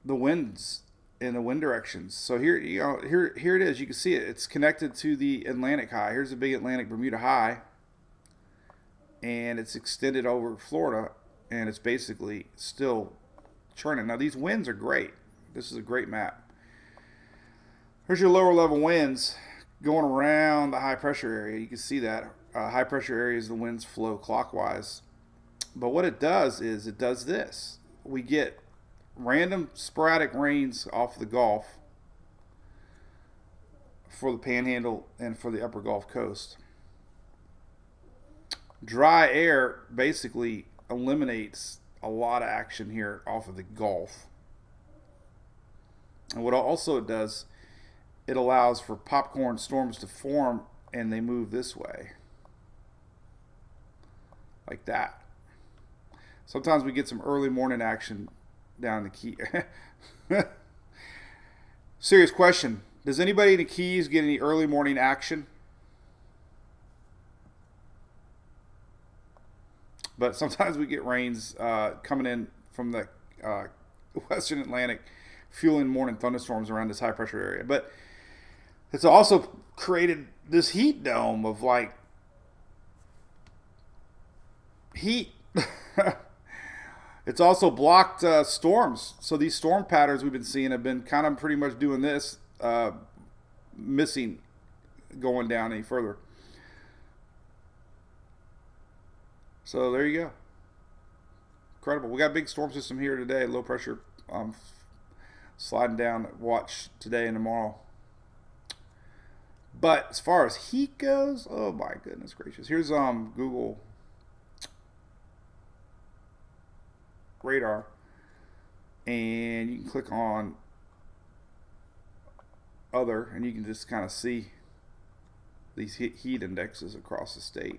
the winds and the wind directions. So here it is. You can see it. It's connected to the Atlantic high. Here's a big Atlantic Bermuda high. And it's extended over Florida, and it's basically still churning. Now, these winds are great. This is a great map. Here's your lower level winds going around the high pressure area. You can see that high pressure areas, the winds flow clockwise. But what it does is it does this. We get random sporadic rains off the Gulf for the Panhandle and for the upper Gulf Coast. Dry air basically eliminates a lot of action here off of the Gulf. And what also it does, it allows for popcorn storms to form, and they move this way. Like that. Sometimes we get some early morning action down the Key. Serious question. Does anybody in the Keys get any early morning action? But sometimes we get rains coming in from the western Atlantic, fueling morning thunderstorms around this high pressure area. But it's also created this heat dome of like heat. It's also blocked storms. So these storm patterns we've been seeing have been kind of pretty much doing this, missing going down any further. So there you go. Incredible. We got a big storm system here today. Low pressure sliding down. Watch today and tomorrow. But as far as heat goes, oh my goodness gracious. Here's Google radar, and you can click on other, and you can just kind of see these heat indexes across the state.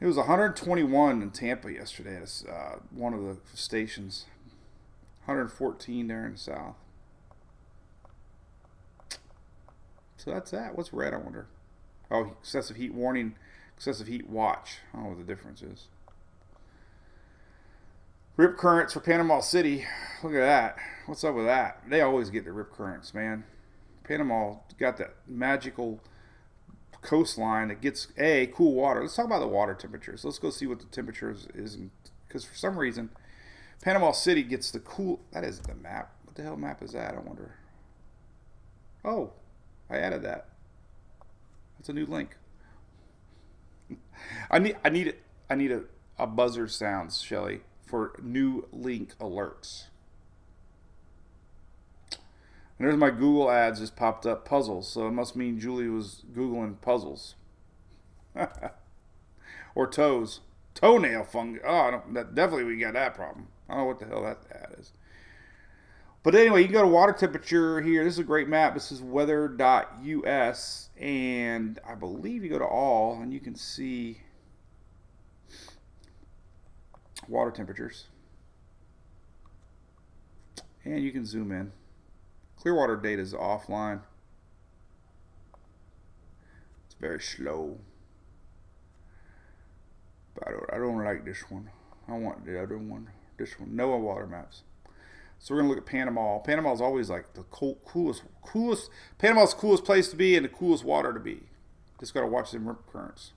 It was 121 in Tampa yesterday at one of the stations. 114 there in the south. So that's that. What's red, I wonder? Oh, excessive heat warning, excessive heat watch. I don't know what the difference is. Rip currents for Panama City. Look at that. What's up with that? They always get the rip currents, man. Panama got that magical coastline that gets cool water. Let's talk about the water temperatures. Let's go see what the temperature is, because for some reason Panama City gets the cool. That isn't the map. What the hell map is that, I wonder? Oh, I added that. That's a new link. I need a buzzer sounds, Shelly, for new link alerts. And there's my Google ads just popped up, puzzles. So it must mean Julie was Googling puzzles. Or toes. Toenail fungus. Oh, definitely we got that problem. I don't know what the hell that ad is. But anyway, you can go to water temperature here. This is a great map. This is weather.us. And I believe you go to all, and you can see water temperatures. And you can zoom in. Clearwater data is offline. It's very slow. But I don't like this one. I want the other one. This one. NOAA water maps. So we're going to look at Panama. Panama is always like the coolest. Panama's the coolest place to be and the coolest water to be. Just got to watch them rip currents.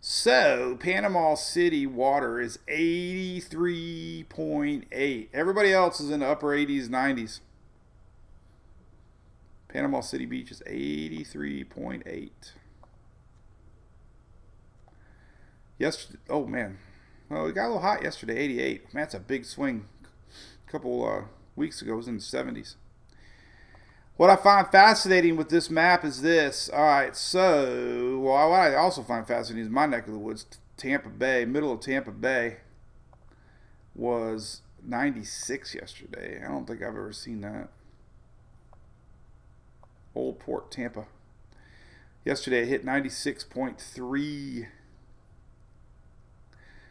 So, Panama City water is 83.8. Everybody else is in the upper 80s, 90s. Panama City Beach is 83.8. Yesterday, oh man. Well, it got a little hot yesterday, 88. Man, that's a big swing. A couple weeks ago, it was in the 70s. What I find fascinating with this map is this. All right, so what I also find fascinating is my neck of the woods, Tampa Bay, middle of Tampa Bay, was 96 yesterday. I don't think I've ever seen that. Old Port, Tampa. Yesterday it hit 96.3.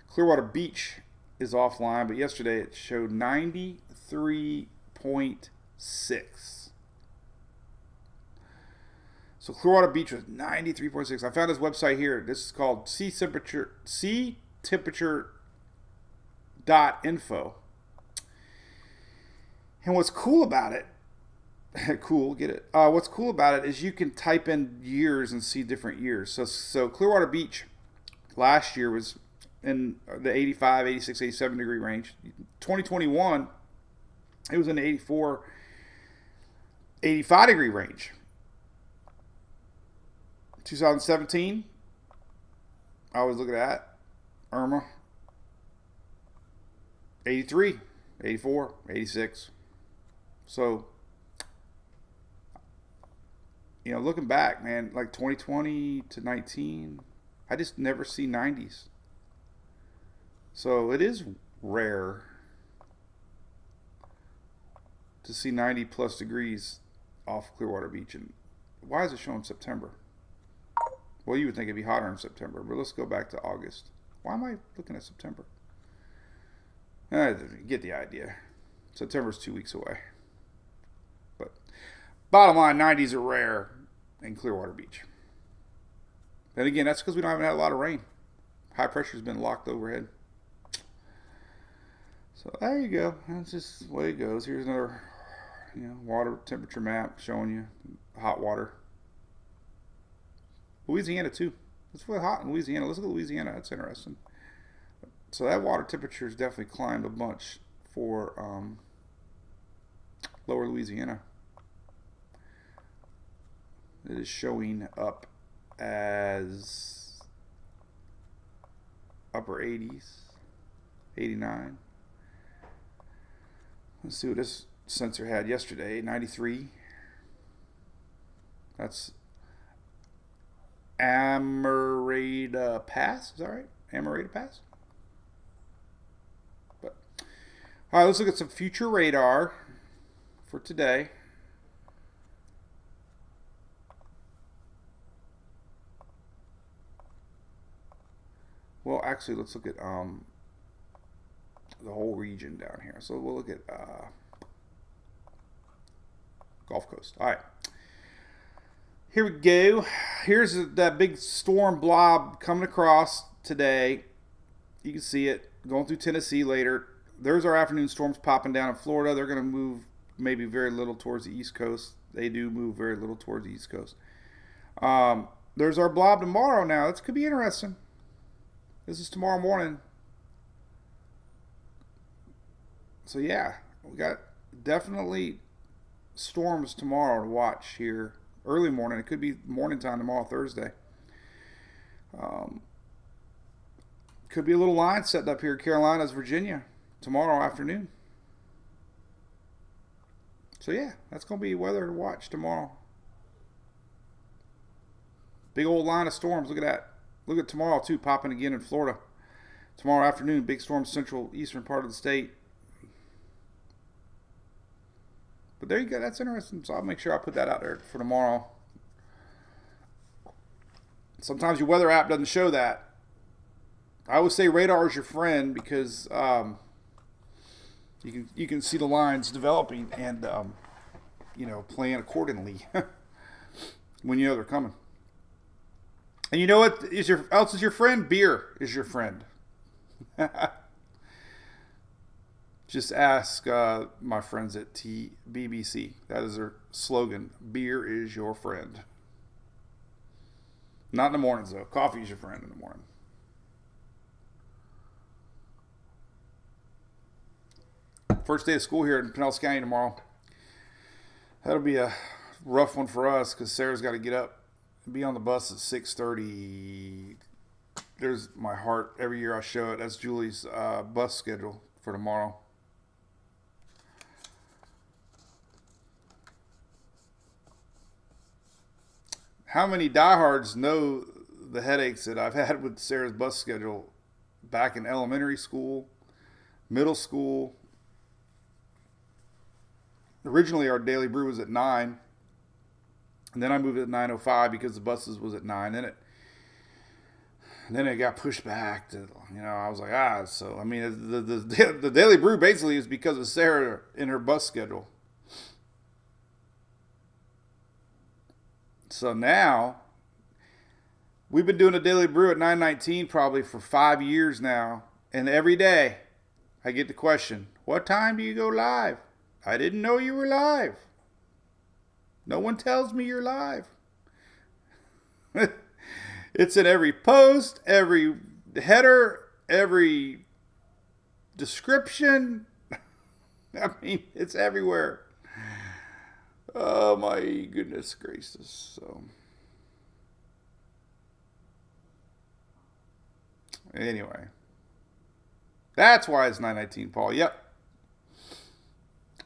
Clearwater Beach is offline, but yesterday it showed 93.6. So Clearwater Beach was 93.6. I found this website here. This is called seatemperature.info. And what's cool about it, what's cool about it is you can type in years and see different years. So Clearwater Beach last year was in the 85, 86, 87 degree range. 2021 It was in the 84, 85 degree range. 2017, I was looking at Irma. 83, 84, 86. So, you know, looking back, man, like 2020 to 19, I just never see 90s. So it is rare to see 90 plus degrees off Clearwater Beach. And why is it showing September? Well, you would think it'd be hotter in September, but let's go back to August. Why am I looking at September? Get the idea. September's 2 weeks away. But bottom line, 90s are rare in Clearwater Beach. And again, that's because we don't have had a lot of rain. High pressure's been locked overhead. So there you go. That's just the way it goes. Here's another, water temperature map showing you hot water. Louisiana too. It's really hot in Louisiana. Let's look at Louisiana. That's interesting. So that water temperature has definitely climbed a bunch for lower Louisiana. It is showing up as upper 80s, 89. Let's see what this sensor had yesterday, 93. That's Amarada Pass, is that right? Amarada Pass? But all right, let's look at some future radar for today. Well, actually, let's look at the whole region down here. So we'll look at Gulf Coast. All right. Here we go. Here's that big storm blob coming across today. You can see it going through Tennessee later. There's our afternoon storms popping down in Florida. They're going to move maybe very little towards the East Coast. They do move very little towards the East Coast. There's our blob tomorrow now. This could be interesting. This is tomorrow morning. So yeah, we got definitely storms tomorrow to watch here. Early morning. It could be morning time tomorrow, Thursday. Could be a little line set up here, Carolinas, Virginia, tomorrow afternoon. So yeah, that's going to be weather to watch tomorrow. Big old line of storms. Look at that. Look at tomorrow too, popping again in Florida. Tomorrow afternoon, big storm central eastern part of the state. But there you go. That's interesting. So I'll make sure I put that out there for tomorrow. Sometimes your weather app doesn't show that. I always say radar is your friend because you can see the lines developing and plan accordingly when you know they're coming. And you know what else is your friend? Beer is your friend. Just ask my friends at TBBC. That is their slogan. Beer is your friend. Not in the mornings, though. Coffee is your friend in the morning. First day of school here in Pinellas County tomorrow. That'll be a rough one for us because Sarah's got to get up and be on the bus at 6:30. There's my heart. Every year I show it. That's Julie's bus schedule for tomorrow. How many diehards know the headaches that I've had with Sarah's bus schedule back in elementary school, middle school? Originally, our daily brew was at 9, and then I moved it at 9:05 because the buses was at 9. Then it got pushed back to, I was like, so, I mean, the daily brew basically is because of Sarah in her bus schedule. So now, we've been doing a daily brew at 9:19 probably for 5 years now. And every day, I get the question, what time do you go live? I didn't know you were live. No one tells me you're live. It's in every post, every header, every description. I mean, it's everywhere. Oh my goodness gracious. So anyway, that's why it's 919, Paul. Yep.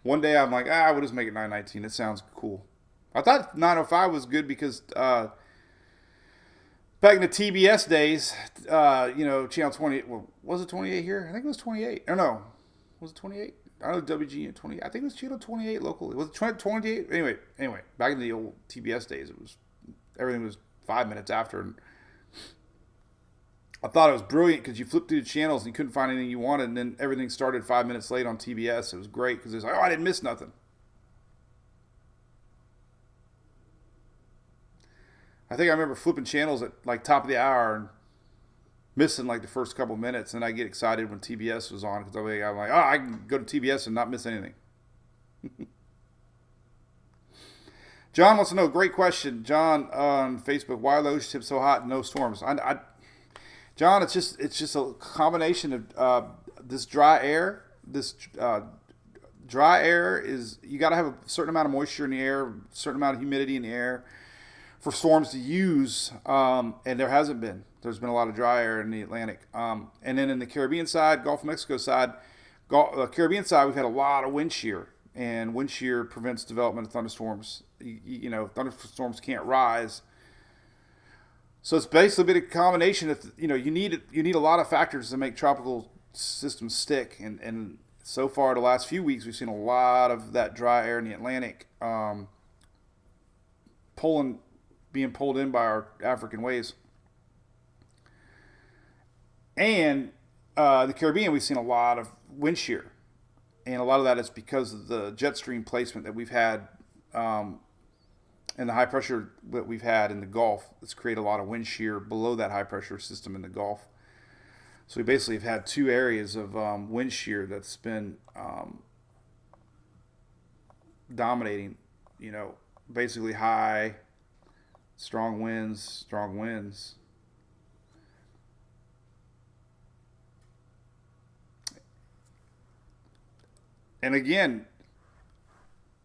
One day I'm like, we'll just make it 919. It sounds cool. I thought 905 was good because back in the TBS days, channel 28. Well, was it 28 here? I think it was 28. Or no, was it 28? I know WG at 20. I think it was channel 28 locally. Was it 28? Anyway, back in the old TBS days, everything was 5 minutes after. And I thought it was brilliant because you flipped through the channels and you couldn't find anything you wanted, and then everything started 5 minutes late on TBS. It was great because it was like, I didn't miss nothing. I think I remember flipping channels at like top of the hour and missing like the first couple minutes, and I get excited when TBS was on because I'm like, I can go to TBS and not miss anything. John wants to know, great question, John on Facebook. Why are the ocean tips so hot and no storms? John, it's just a combination of this dry air. This dry air is, you got to have a certain amount of moisture in the air, a certain amount of humidity in the air for storms to use, and there hasn't been. There's been a lot of dry air in the Atlantic. And then in the Caribbean side, Gulf of Mexico side, Caribbean side, we've had a lot of wind shear, and wind shear prevents development of thunderstorms. Thunderstorms can't rise. So it's basically been a combination of, you need a lot of factors to make tropical systems stick. And so far, the last few weeks, we've seen a lot of that dry air in the Atlantic being pulled in by our African waves. And the Caribbean, we've seen a lot of wind shear. And a lot of that is because of the jet stream placement that we've had and the high pressure that we've had in the Gulf. It's created a lot of wind shear below that high pressure system in the Gulf. So we basically have had two areas of wind shear that's been dominating, basically high, strong winds. And again,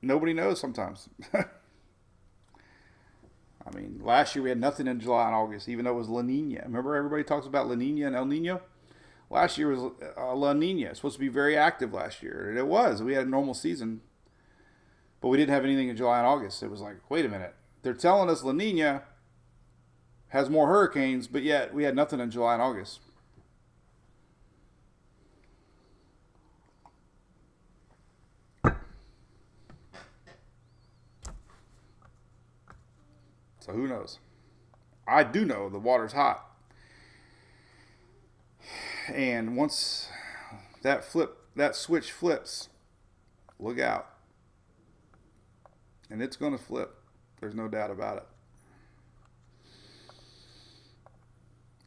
nobody knows sometimes. I mean, last year we had nothing in July and August, even though it was La Nina. Remember, everybody talks about La Nina and El Nino? Last year was La Nina. It's supposed to be very active last year. And it was. We had a normal season. But we didn't have anything in July and August. It was like, wait a minute. They're telling us La Nina has more hurricanes, but yet we had nothing in July and August. So who knows? I do know the water's hot. And once that switch flips, look out. And it's going to flip. There's no doubt about it.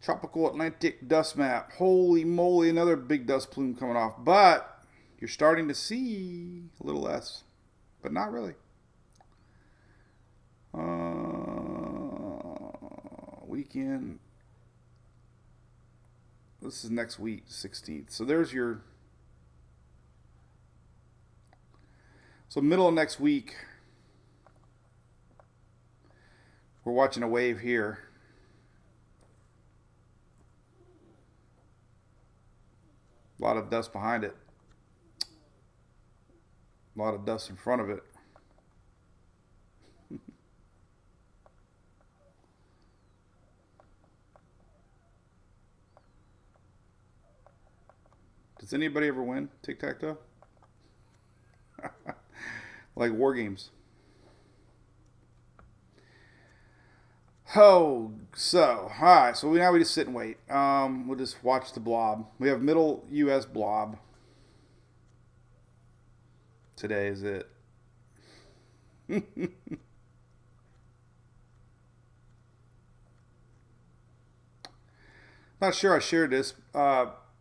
Tropical Atlantic dust map. Holy moly, another big dust plume coming off. But you're starting to see a little less. But not really. Weekend. This is next week, 16th. So there's your. So middle of next week, we're watching a wave here. A lot of dust behind it. A lot of dust in front of it. Does anybody ever win tic-tac-toe? Like war games. Oh, so, alright, so now we just sit and wait. We'll just watch the blob. We have middle U.S. blob. Today is it. Not sure I shared this.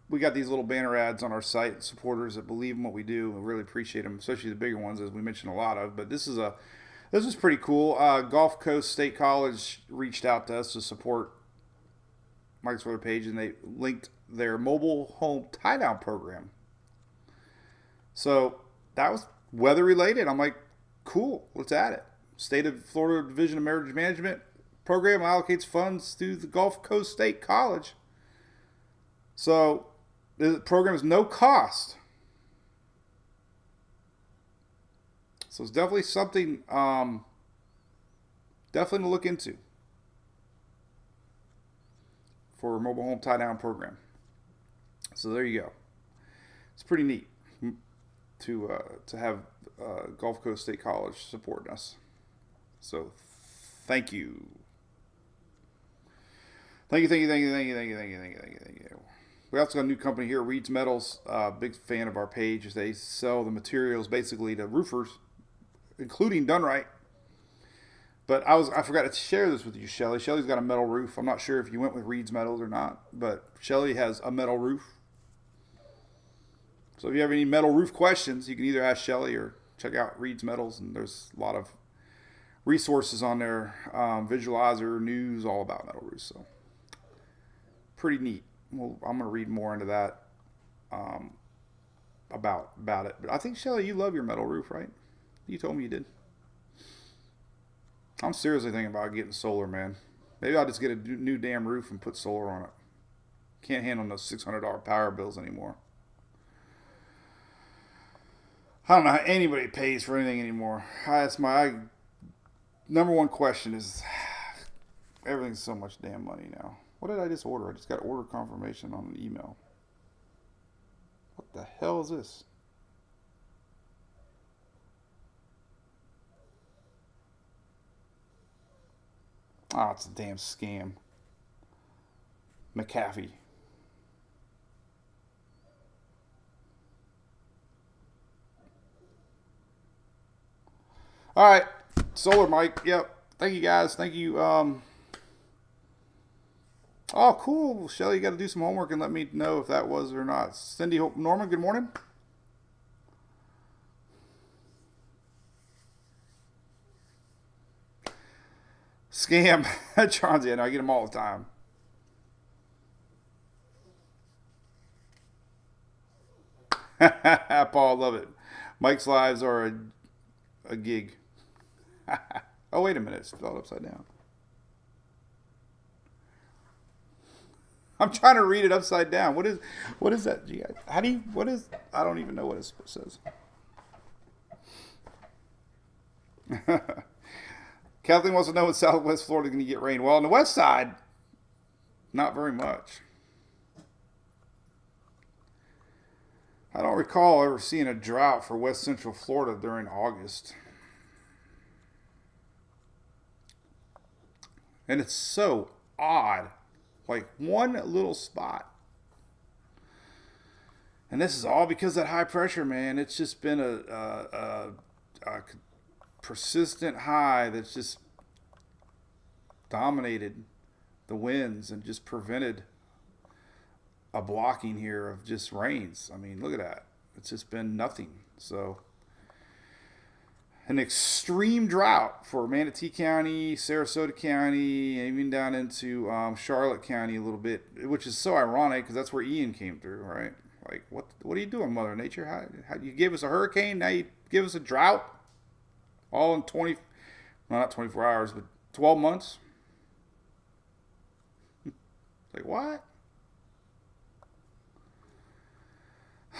We got these little banner ads on our site, supporters that believe in what we do. We really appreciate them, especially the bigger ones, as we mentioned a lot of. But this is pretty cool. Gulf Coast State College reached out to us to support Mike's Weather page, and they linked their mobile home tie-down program. So that was weather related. I'm like, cool, let's add it. State of Florida Division of Marriage Management program allocates funds to the Gulf Coast State College. So the program is no cost. So it's definitely something definitely to look into for a mobile home tie down program. So there you go. It's pretty neat to have Gulf Coast State College supporting us. So thank you. Thank you. We also got a new company here, Reed's Metals. Big fan of our page. They sell the materials basically to roofers, including done right. But I forgot to share this with you, Shelly. Shelly's got a metal roof. I'm not sure if you went with Reed's Metals or not, but Shelly has a metal roof. So if you have any metal roof questions, you can either ask Shelly or check out Reed's Metals, and there's a lot of resources on there, visualizer, news, all about metal roofs. So pretty neat. Well, I'm going to read more into that about it. But I think, Shelly, you love your metal roof, right? You told me you did. I'm seriously thinking about getting solar, man. Maybe I'll just get a new damn roof and put solar on it. Can't handle those $600 power bills anymore. I don't know how anybody pays for anything anymore. That's my number one question is everything's so much damn money now. What did I just order? I just got order confirmation on an email. What the hell is this? Oh, it's a damn scam. McAfee. All right, solar mic. Yep. Thank you guys. Thank you. Oh, cool. Shelly, you got to do some homework and let me know if that was or not. Cindy, Norman, good morning. Scam. Chauncey, I know. I get them all the time. Paul, love it. Mike's lives are a gig. Oh, wait a minute. It's all upside down. I'm trying to read it upside down. What is that? How do you, what is, I don't even know what it says. Kathleen wants to know when Southwest Florida is going to get rain. Well, on the west side, not very much. I don't recall ever seeing a drought for West Central Florida during August. And it's so odd. Like one little spot. And this is all because of that high pressure, man. It's just been a persistent high that's just dominated the winds and just prevented a blocking here of just rains. I mean, look at that. It's just been nothing. So an extreme drought for Manatee County, Sarasota County, even down into Charlotte County a little bit, which is so ironic because that's where Ian came through, right? Like, what are you doing, Mother Nature? How you gave us a hurricane, now you give us a drought? All in not 24 hours, but 12 months? Like, what?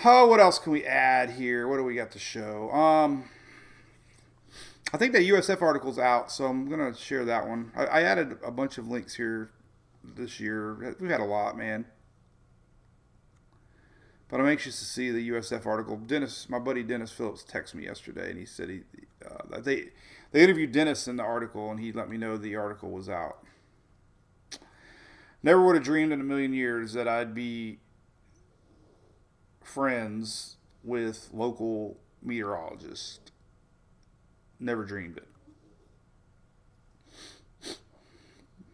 Oh, what else can we add here? What do we got to show? I think that USF article's out, so I'm going to share that one. I added a bunch of links here this year. We've had a lot, man. But I'm anxious to see the USF article. Dennis, my buddy Dennis Phillips texted me yesterday, and he said they interviewed Dennis in the article, and he let me know the article was out. Never would have dreamed in a million years that I'd be friends with local meteorologists. Never dreamed it.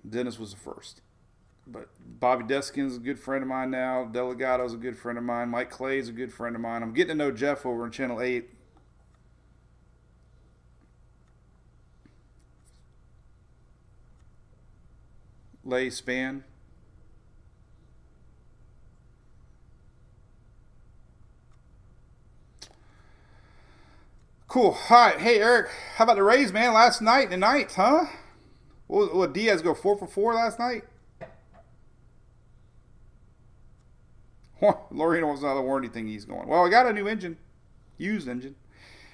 Dennis was the first. But Bobby Deskin's a good friend of mine now. Delegato's a good friend of mine. Mike Clay's a good friend of mine. I'm getting to know Jeff over in Channel 8. Lay Span. Cool. Hi. Hey, Eric. How about the Rays, man? Last night, huh? What Diaz go 4 for 4 last night? Lorena wants another warranty thing he's going. Well, I got a new engine. Used engine.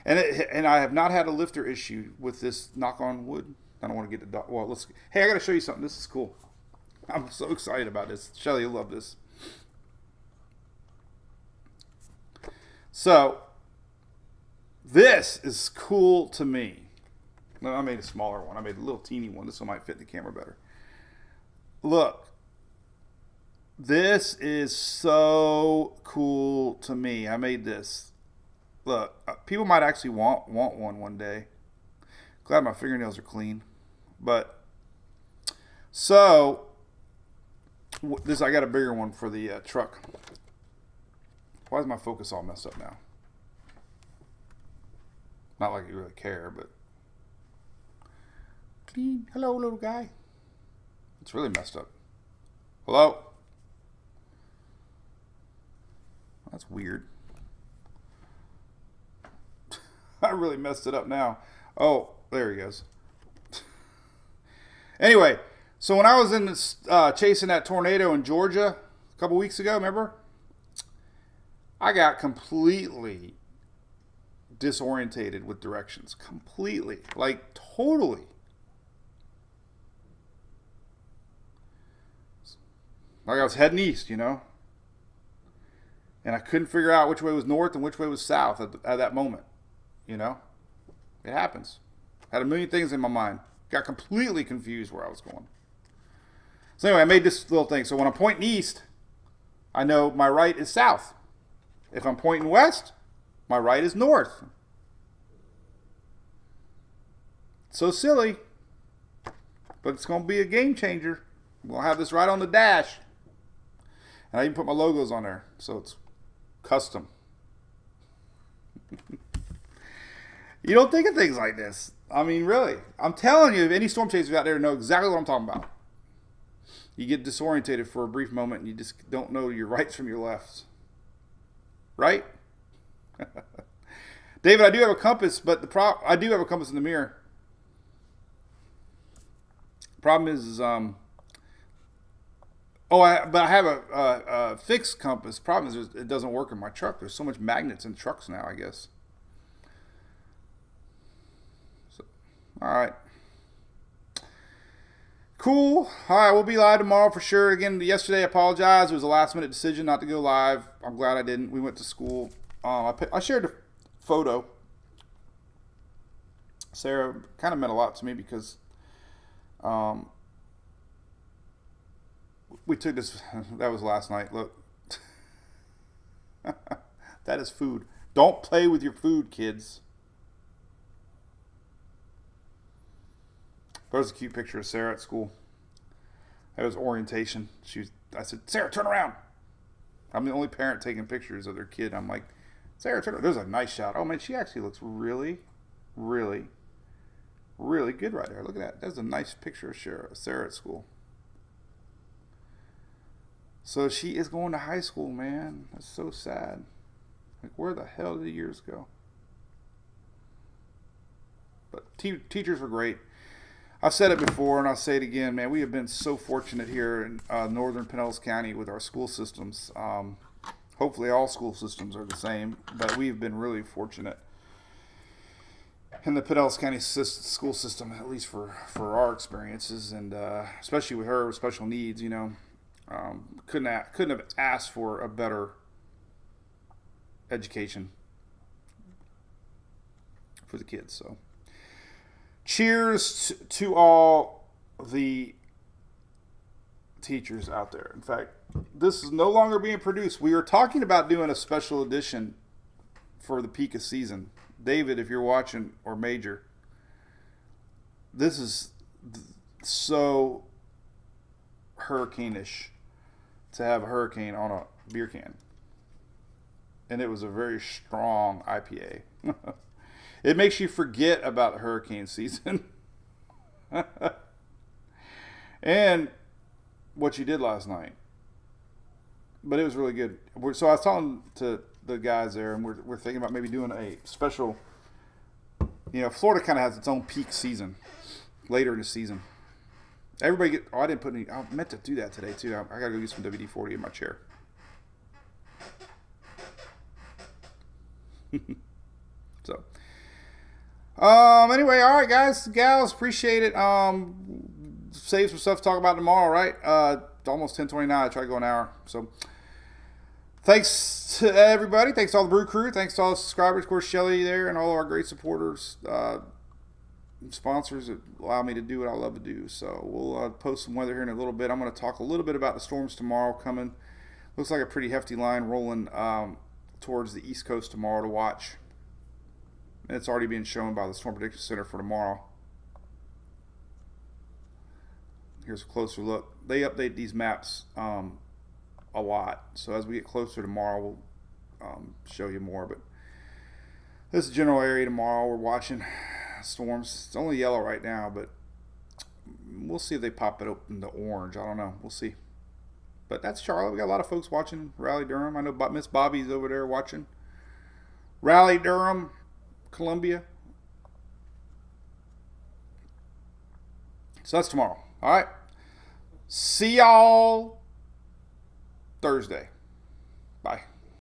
And I have not had a lifter issue with this, knock on wood. I don't want to get the... Well, let's... Hey, I got to show you something. This is cool. I'm so excited about this. Shelly, you'll love this. So, this is cool to me. No, I made a smaller one. I made a little teeny one. This one might fit the camera better. Look. This is so cool to me. I made this. Look, people might actually want one day. Glad my fingernails are clean. But, so, this I got a bigger one for the truck. Why is my focus all messed up now? Not like you really care, but clean. Hello, little guy. It's really messed up. Hello? That's weird. I really messed it up now. Oh, there he goes. Anyway, so when I was in this, chasing that tornado in Georgia a couple weeks ago, remember? I got completely disorientated with directions. Completely. Like, totally. Like I was heading east, you know? And I couldn't figure out which way was north and which way was south at that moment. You know? It happens. Had a million things in my mind. Got completely confused where I was going. So anyway, I made this little thing. So when I'm pointing east, I know my right is south. If I'm pointing west, my right is north. So silly. But it's going to be a game changer. We'll have this right on the dash. And I even put my logos on there. So it's custom. You don't think of things like this. I mean, really. I'm telling you, if any storm chasers out there know exactly what I'm talking about. You get disorientated for a brief moment and you just don't know your rights from your lefts. Right? David, I do have a compass, but I do have a compass in the mirror. Problem is, but I have a fixed compass. Problem is, it doesn't work in my truck. There's so much magnets in trucks now, I guess. So, all right. Cool. All right, we'll be live tomorrow for sure. Again, yesterday, I apologize. It was a last-minute decision not to go live. I'm glad I didn't. We went to school. I shared a photo. Sarah kind of meant a lot to me because we took this. That was last night. Look. That is food. Don't play with your food, kids. There's a cute picture of Sarah at school. That was orientation. I said, Sarah, turn around. I'm the only parent taking pictures of their kid. I'm like, Sarah, turn around. There's a nice shot. Oh, man, she actually looks really, really, really good right there. Look at that. That's a nice picture of Sarah at school. So she is going to high school, man. That's so sad. Like, where the hell did the years go? But teachers were great. I've said it before, and I'll say it again, man. We have been so fortunate here in northern Pinellas County with our school systems. Hopefully all school systems are the same, but we've been really fortunate in the Pinellas County school system, at least for our experiences, and especially with her with special needs, you know. Couldn't have asked for a better education for the kids, so. Cheers to all the teachers out there. In fact, this is no longer being produced. We were talking about doing a special edition for the peak of season. David, if you're watching, or Major, this is so hurricane-ish to have a hurricane on a beer can. And it was a very strong IPA. It makes you forget about hurricane season. And what you did last night. But it was really good. So I was talking to the guys there, and we're thinking about maybe doing a special You know, Florida kind of has its own peak season later in the season. Everybody get. Oh, I didn't put any. I meant to do that today too. I gotta go get some WD-40 in my chair. So, anyway, all right, guys, gals, appreciate it. Save some stuff to talk about tomorrow, right? Almost 10:29. I tried to go an hour. So, thanks to everybody. Thanks to all the Brew crew. Thanks to all the subscribers. Of course, Shelly there and all of our great supporters, sponsors that allow me to do what I love to do. So, we'll post some weather here in a little bit. I'm going to talk a little bit about the storms tomorrow coming. Looks like a pretty hefty line rolling towards the East Coast tomorrow to watch. And it's already being shown by the Storm Prediction Center for tomorrow. Here's a closer look. They update these maps a lot. So as we get closer tomorrow, we'll show you more. But this is the general area tomorrow. We're watching storms. It's only yellow right now, but we'll see if they pop it open to orange. I don't know. We'll see. But that's Charlotte. We got a lot of folks watching Raleigh-Durham. I know Miss Bobby's over there watching Raleigh-Durham, Columbia. So that's tomorrow. All right. See y'all Thursday. Bye.